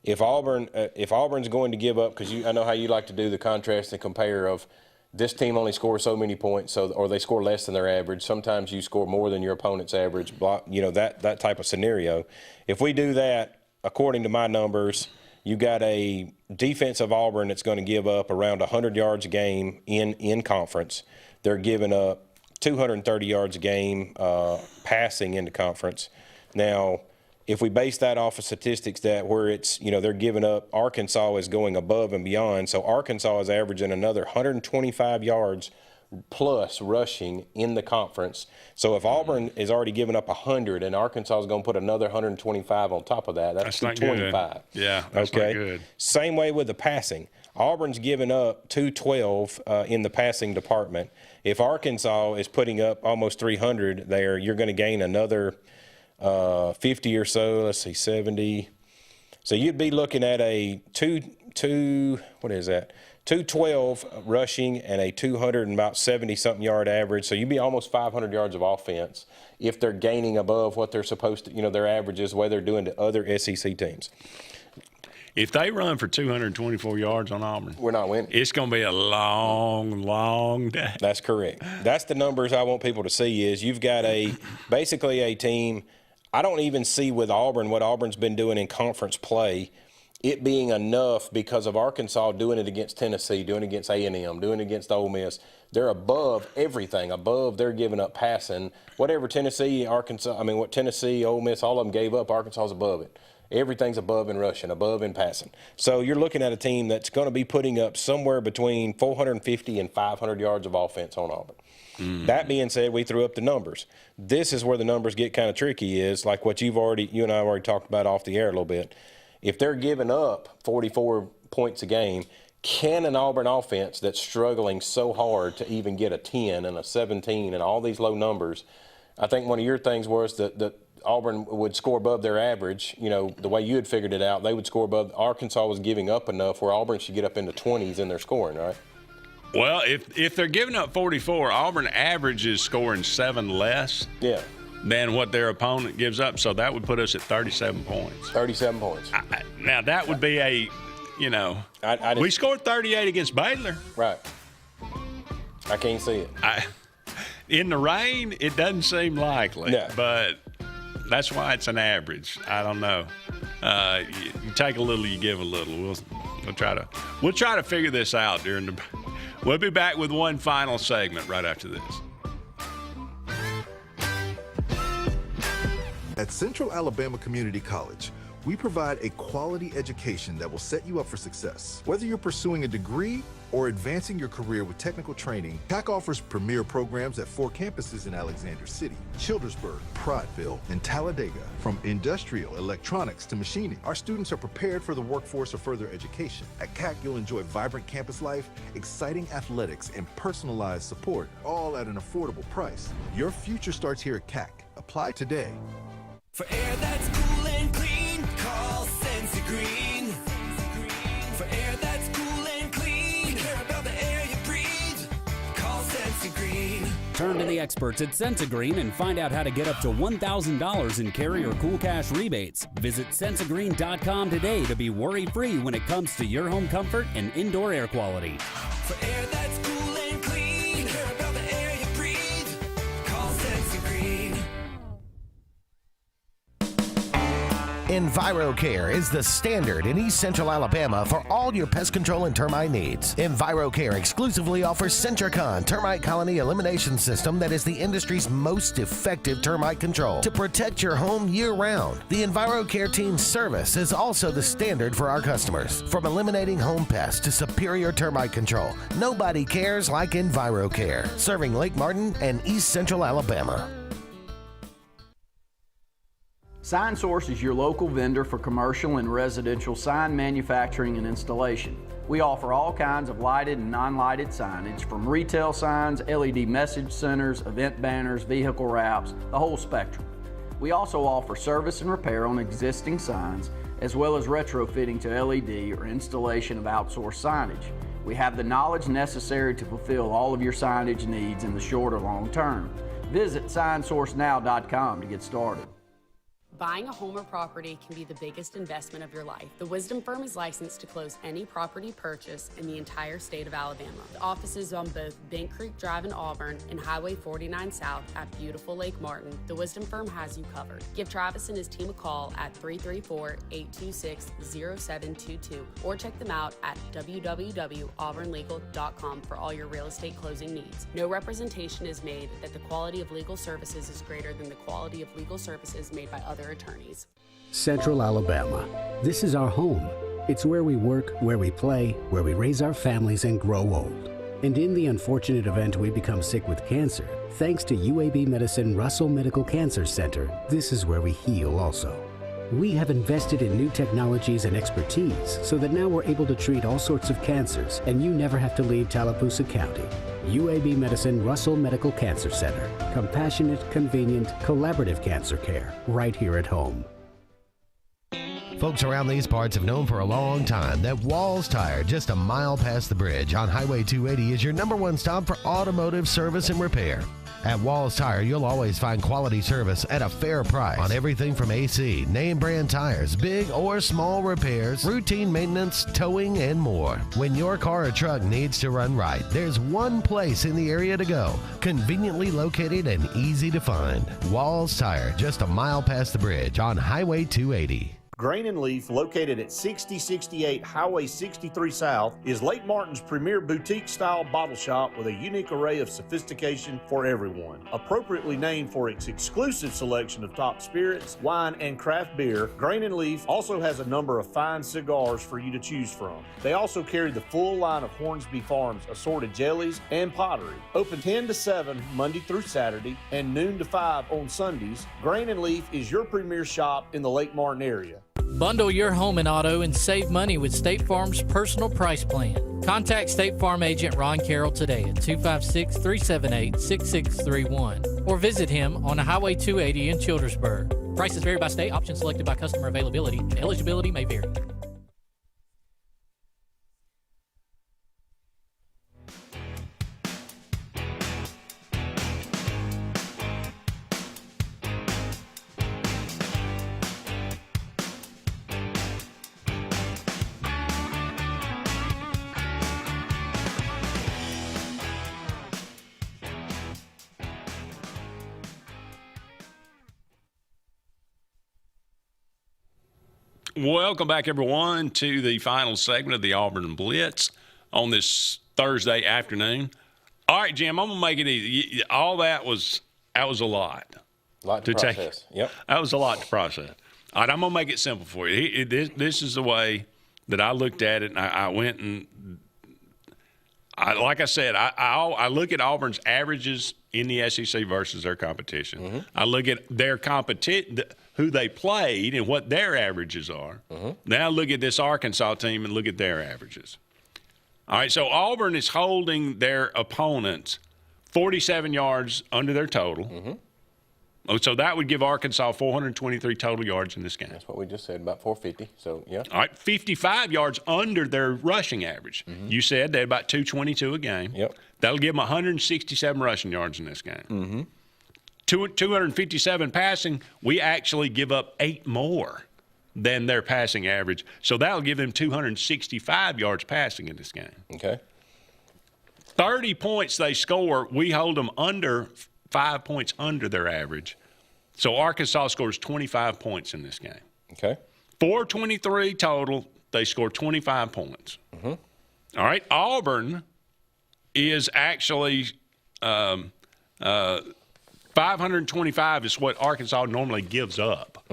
[SPEAKER 3] If Auburn's going to give up, because I know how you like to do the contrast and compare of this team only scores so many points, or they score less than their average. Sometimes you score more than your opponent's average. That type of scenario. If we do that, according to my numbers, you got a defense of Auburn that's going to give up around 100 yards a game in conference. They're giving up 230 yards a game passing into conference. Now, if we base that off of statistics where it's, they're giving up, Arkansas is going above and beyond. So Arkansas is averaging another 125 yards plus rushing in the conference. So if Auburn is already giving up 100 and Arkansas is going to put another 125 on top of that, that's 225.
[SPEAKER 2] Yeah, that's not good.
[SPEAKER 3] Same way with the passing. Auburn's giving up 212 in the passing department. If Arkansas is putting up almost 300 there, you're going to gain another 50 or so. Let's see, 70. So you'd be looking at a 212 rushing and a 270-something yard average. So you'd be almost 500 yards of offense if they're gaining above what they're supposed to, their averages, the way they're doing to other SEC teams.
[SPEAKER 2] If they run for 224 yards on Auburn,
[SPEAKER 3] we're not winning.
[SPEAKER 2] It's going to be a long, long day.
[SPEAKER 3] That's correct. That's the numbers I want people to see is you've got basically a team. I don't even see with Auburn what Auburn's been doing in conference play, it being enough because of Arkansas doing it against Tennessee, doing it against A&M, doing it against Ole Miss. They're above everything. They're giving up passing. Whatever Tennessee, what Tennessee, Ole Miss, all of them gave up, Arkansas's above it. Everything's above in rushing, above in passing. So you're looking at a team that's going to be putting up somewhere between 450 and 500 yards of offense on Auburn. That being said, we threw up the numbers. This is where the numbers get kind of tricky is like what you and I have already talked about off the air a little bit. If they're giving up 44 points a game, can an Auburn offense that's struggling so hard to even get a 10 and a 17 and all these low numbers, I think one of your things was that Auburn would score above their average. The way you had figured it out, they would score above. Arkansas was giving up enough where Auburn should get up into 20s in their scoring, right?
[SPEAKER 2] Well, if they're giving up 44, Auburn averages scoring 7 less than what their opponent gives up. So that would put us at 37 points.
[SPEAKER 3] 37 points.
[SPEAKER 2] Now, that would be we scored 38 against Baylor.
[SPEAKER 3] Right. I can't see it.
[SPEAKER 2] In the rain, it doesn't seem likely.
[SPEAKER 3] No.
[SPEAKER 2] But that's why it's an average. I don't know. You take a little, you give a little. We'll try to figure this out during the. We'll be back with one final segment right after this.
[SPEAKER 17] At Central Alabama Community College, we provide a quality education that will set you up for success. Whether you're pursuing a degree or advancing your career with technical training, TAC offers premier programs at 4 campuses in Alexander City, Childersburg, Prattville, and Talladega. From industrial, electronics to machining, our students are prepared for the workforce or further education. At CAC, you'll enjoy vibrant campus life, exciting athletics, and personalized support, all at an affordable price. Your future starts here at CAC. Apply today.
[SPEAKER 6] For air that's cool and clean, call Sensi Green. For air that's cool and clean, care about the air you breathe, call Sensi
[SPEAKER 16] Turn to the experts at Sensagreen and find out how to get up to $1,000 in carry or cool cash rebates. Visit Sensagreen.com today to be worry-free when it comes to your home comfort and indoor air quality.
[SPEAKER 6] For air that's cool and clean, care about the air you breathe. Call Sensagreen.
[SPEAKER 8] EnviroCare is the standard in East Central Alabama for all your pest control and termite needs. EnviroCare exclusively offers Centricon termite colony elimination system that is the industry's most effective termite control to protect your home year-round. The EnviroCare team's service is also the standard for our customers. From eliminating home pests to superior termite control, nobody cares like EnviroCare. Serving Lake Martin and East Central Alabama.
[SPEAKER 1] Sign Source is your local vendor for commercial and residential sign manufacturing and installation. We offer all kinds of lighted and non-lighted signage, from retail signs, LED message centers, event banners, vehicle wraps, the whole spectrum. We also offer service and repair on existing signs, as well as retrofitting to LED or installation of outsourced signage. We have the knowledge necessary to fulfill all of your signage needs in the short or long term. Visit signsourcenow.com to get started.
[SPEAKER 4] Buying a home or property can be the biggest investment of your life. The Wisdom Firm is licensed to close any property purchase in the entire state of Alabama. The offices on both Bent Creek Drive in Auburn and Highway 49 South at beautiful Lake Martin. The Wisdom Firm has you covered. Give Travis and his team a call at 334-826-0722 or check them out at www.auburnlegal.com for all your real estate closing needs. No representation is made that the quality of legal services is greater than the quality of legal services made by other attorneys.
[SPEAKER 5] Central Alabama. This is our home. It's where we work, where we play, where we raise our families and grow old. And in the unfortunate event we become sick with cancer, thanks to UAB Medicine Russell Medical Cancer Center, this is where we heal also. We have invested in new technologies and expertise so that now we're able to treat all sorts of cancers and you never have to leave Tallapoosa County. UAB Medicine Russell Medical Cancer Center. Compassionate, convenient, collaborative cancer care right here at home.
[SPEAKER 8] Folks around these parts have known for a long time that Walls Tire, just a mile past the bridge on Highway 280, is your #1 stop for automotive service and repair. At Walls Tire, you'll always find quality service at a fair price on everything from AC, name brand tires, big or small repairs, routine maintenance, towing, and more. When your car or truck needs to run right, there's one place in the area to go, conveniently located and easy to find. Walls Tire, just a mile past the bridge on Highway 280.
[SPEAKER 10] Grain and Leaf, located at 6068 Highway 63 South, is Lake Martin's premier boutique-style bottle shop with a unique array of sophistication for everyone. Appropriately named for its exclusive selection of top spirits, wine, and craft beer, Grain and Leaf also has a number of fine cigars for you to choose from. They also carry the full line of Hornsby Farms assorted jellies and pottery. Open 10 to 7 Monday through Saturday and noon to 5 on Sundays, Grain and Leaf is your premier shop in the Lake Martin area.
[SPEAKER 7] Bundle your home and auto and save money with State Farm's personal price plan. Contact State Farm agent Ron Carroll today at 256-378-6631 or visit him on Highway 280 in Childersburg. Prices vary by state. Options selected by customer availability. Eligibility may vary.
[SPEAKER 2] Welcome back, everyone, to the final segment of the Auburn Blitz on this Thursday afternoon. All right, Jim, I'm going to make it easy. All that was a lot.
[SPEAKER 3] A lot to process. Yep.
[SPEAKER 2] That was a lot to process. All right, I'm going to make it simple for you. This is the way that I looked at it, and I went and like I said, I look at Auburn's averages in the SEC versus their competition. Mm-hmm. I look at their competition, who they played and what their averages are. Mm-hmm. Now look at this Arkansas team and look at their averages. All right, so Auburn is holding their opponents 47 yards under their total. Mm-hmm. Oh, so that would give Arkansas 423 total yards in this game.
[SPEAKER 3] That's what we just said, about 450. So, yeah.
[SPEAKER 2] All right, 55 yards under their rushing average. You said they had about 222 a game.
[SPEAKER 3] Yep.
[SPEAKER 2] That'll give them 167 rushing yards in this game. 257 passing, we actually give up 8 more than their passing average. So that'll give them 265 yards passing in this game.
[SPEAKER 3] Okay.
[SPEAKER 2] 30 points they score, we hold them under 5 points under their average. So Arkansas scores 25 points in this game.
[SPEAKER 3] Okay.
[SPEAKER 2] 423 total, they score 25 points. All right, Auburn is actually 525 is what Arkansas normally gives up.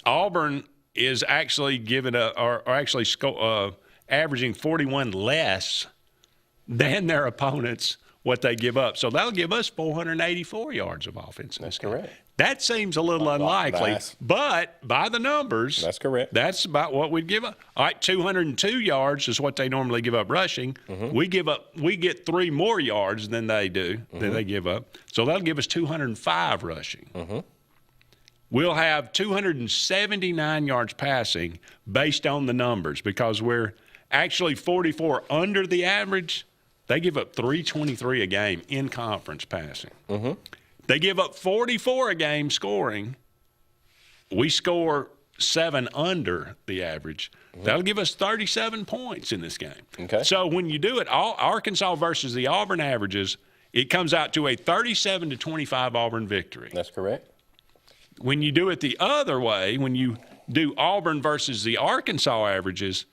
[SPEAKER 2] Auburn is actually giving averaging 41 less than their opponents what they give up. So that'll give us 484 yards of offense in this game.
[SPEAKER 3] Correct.
[SPEAKER 2] That seems a little unlikely, but by the numbers,
[SPEAKER 3] that's correct.
[SPEAKER 2] That's about what we'd give up. All right, 202 yards is what they normally give up rushing. We get 3 more yards than they do, than they give up. So that'll give us 205 rushing. We'll have 279 yards passing based on the numbers because we're actually 44 under the average. They give up 323 a game in conference passing. They give up 44 a game scoring. We score 7 under the average. That'll give us 37 points in this game.
[SPEAKER 3] Okay.
[SPEAKER 2] So when you do it, all Arkansas versus the Auburn averages, it comes out to a 37-25 Auburn victory.
[SPEAKER 3] That's correct.
[SPEAKER 2] When you do it the other way, when you do Auburn versus the Arkansas averages,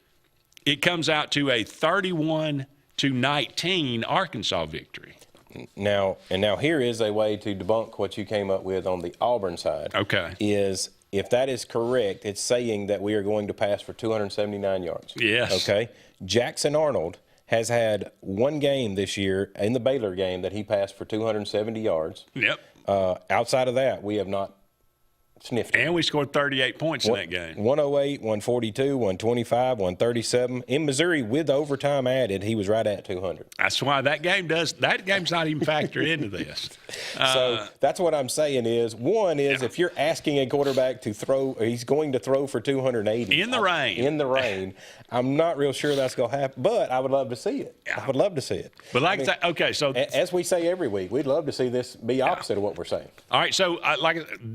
[SPEAKER 2] it comes out to a 31-19 Arkansas victory.
[SPEAKER 3] Now here is a way to debunk what you came up with on the Auburn side.
[SPEAKER 2] Okay.
[SPEAKER 3] Is if that is correct, it's saying that we are going to pass for 279 yards.
[SPEAKER 2] Yes.
[SPEAKER 3] Okay. Jackson Arnold has had one game this year in the Baylor game that he passed for 270 yards.
[SPEAKER 2] Yep.
[SPEAKER 3] Outside of that, we have not sniffed it.
[SPEAKER 2] And we scored 38 points in that game.
[SPEAKER 3] 108, 142, 125, 137. In Missouri, with overtime added, he was right at 200.
[SPEAKER 2] That's why that game's not even factored into this.
[SPEAKER 3] So that's what I'm saying is, if you're asking a quarterback to throw, he's going to throw for 280.
[SPEAKER 2] In the rain.
[SPEAKER 3] In the rain. I'm not real sure that's going to happen, but I would love to see it. I would love to see it.
[SPEAKER 2] But so
[SPEAKER 3] as we say every week, we'd love to see this be opposite of what we're saying.
[SPEAKER 2] All right, so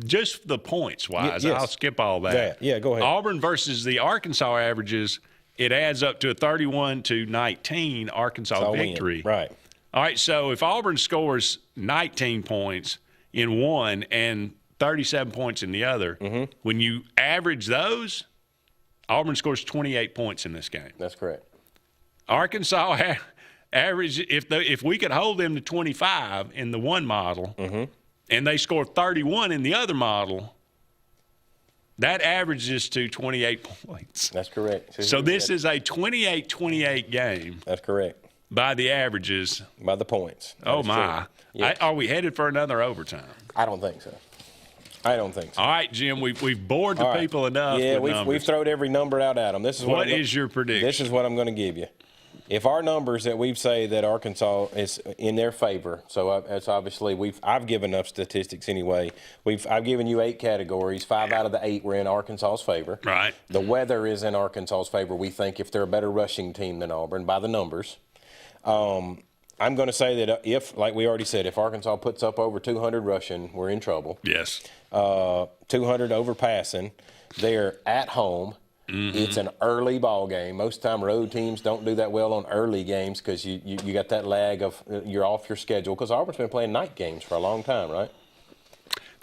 [SPEAKER 2] just the points-wise,
[SPEAKER 3] yes.
[SPEAKER 2] I'll skip all that.
[SPEAKER 3] Yeah, go ahead.
[SPEAKER 2] Auburn versus the Arkansas averages, it adds up to a 31-19 Arkansas victory.
[SPEAKER 3] Right.
[SPEAKER 2] All right, so if Auburn scores 19 points in one and 37 points in the other, when you average those, Auburn scores 28 points in this game.
[SPEAKER 3] That's correct.
[SPEAKER 2] Arkansas average, if we could hold them to 25 in the one model, and they score 31 in the other model, that averages to 28 points.
[SPEAKER 3] That's correct.
[SPEAKER 2] So this is a 28-28 game.
[SPEAKER 3] That's correct.
[SPEAKER 2] By the averages.
[SPEAKER 3] By the points.
[SPEAKER 2] Oh, my. Yes. Are we headed for another overtime?
[SPEAKER 3] I don't think so. All
[SPEAKER 2] right, Jim, we've bored the people enough.
[SPEAKER 3] Yeah,
[SPEAKER 2] with
[SPEAKER 3] we've thrown every number out at them. This is
[SPEAKER 2] what is your prediction?
[SPEAKER 3] This is what I'm going to give you. If our numbers that we've say that Arkansas is in their favor, so it's obviously I've given enough statistics anyway. I've given you 8 categories. 5 out of the 8 were in Arkansas's favor.
[SPEAKER 2] Right.
[SPEAKER 3] The weather is in Arkansas's favor. We think if they're a better rushing team than Auburn by the numbers. I'm going to say that if, like we already said, if Arkansas puts up over 200 rushing, we're in trouble.
[SPEAKER 2] Yes.
[SPEAKER 3] 200 over passing. They're at home. It's an early ball game. Most of the time, road teams don't do that well on early games because you got that lag of you're off your schedule. Because Auburn's been playing night games for a long time, right?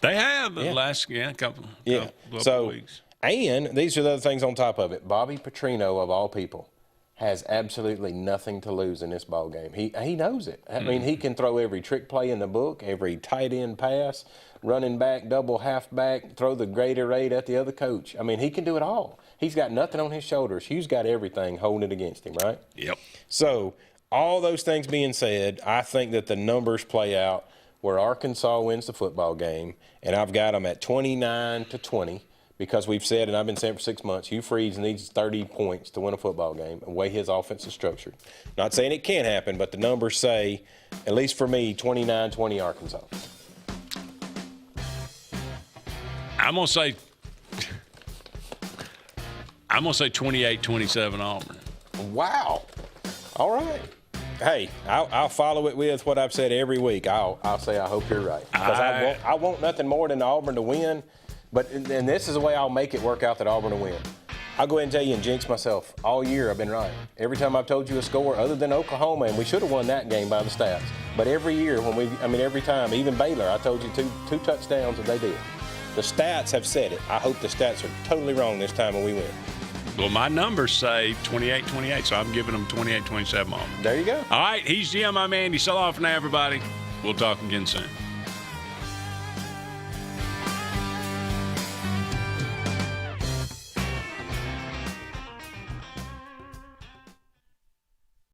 [SPEAKER 2] They have the last couple weeks.
[SPEAKER 3] And these are the other things on top of it. Bobby Petrino, of all people, has absolutely nothing to lose in this ball game. He knows it. I mean, he can throw every trick play in the book, every tight end pass, running back, double halfback, throw the Gatorade at the other coach. I mean, he can do it all. He's got nothing on his shoulders. Hugh's got everything holding it against him, right?
[SPEAKER 2] Yep.
[SPEAKER 3] So all those things being said, I think that the numbers play out where Arkansas wins the football game, and I've got them at 29-20. Because we've said, and I've been saying for 6 months, Hugh Freeze needs 30 points to win a football game, the way his offense is structured. Not saying it can't happen, but the numbers say, at least for me, 29-20 Arkansas.
[SPEAKER 2] I'm gonna say 28-27 Auburn.
[SPEAKER 3] Wow. All right. Hey, I'll follow it with what I've said every week. I'll say I hope you're right. Because I want nothing more than Auburn to win. And this is the way I'll make it work out that Auburn will win. I'll go ahead and tell you and jinx myself. All year I've been right. Every time I've told you a score other than Oklahoma, and we should have won that game by the stats. But every year every time, even Baylor, I told you two touchdowns and they did. The stats have said it. I hope the stats are totally wrong this time when we win.
[SPEAKER 2] Well, my numbers say 28-28, so I'm giving them 28-27 Auburn.
[SPEAKER 3] There you go.
[SPEAKER 2] All right, he's Jim. I'm Andy. So long for now, everybody. We'll talk again soon.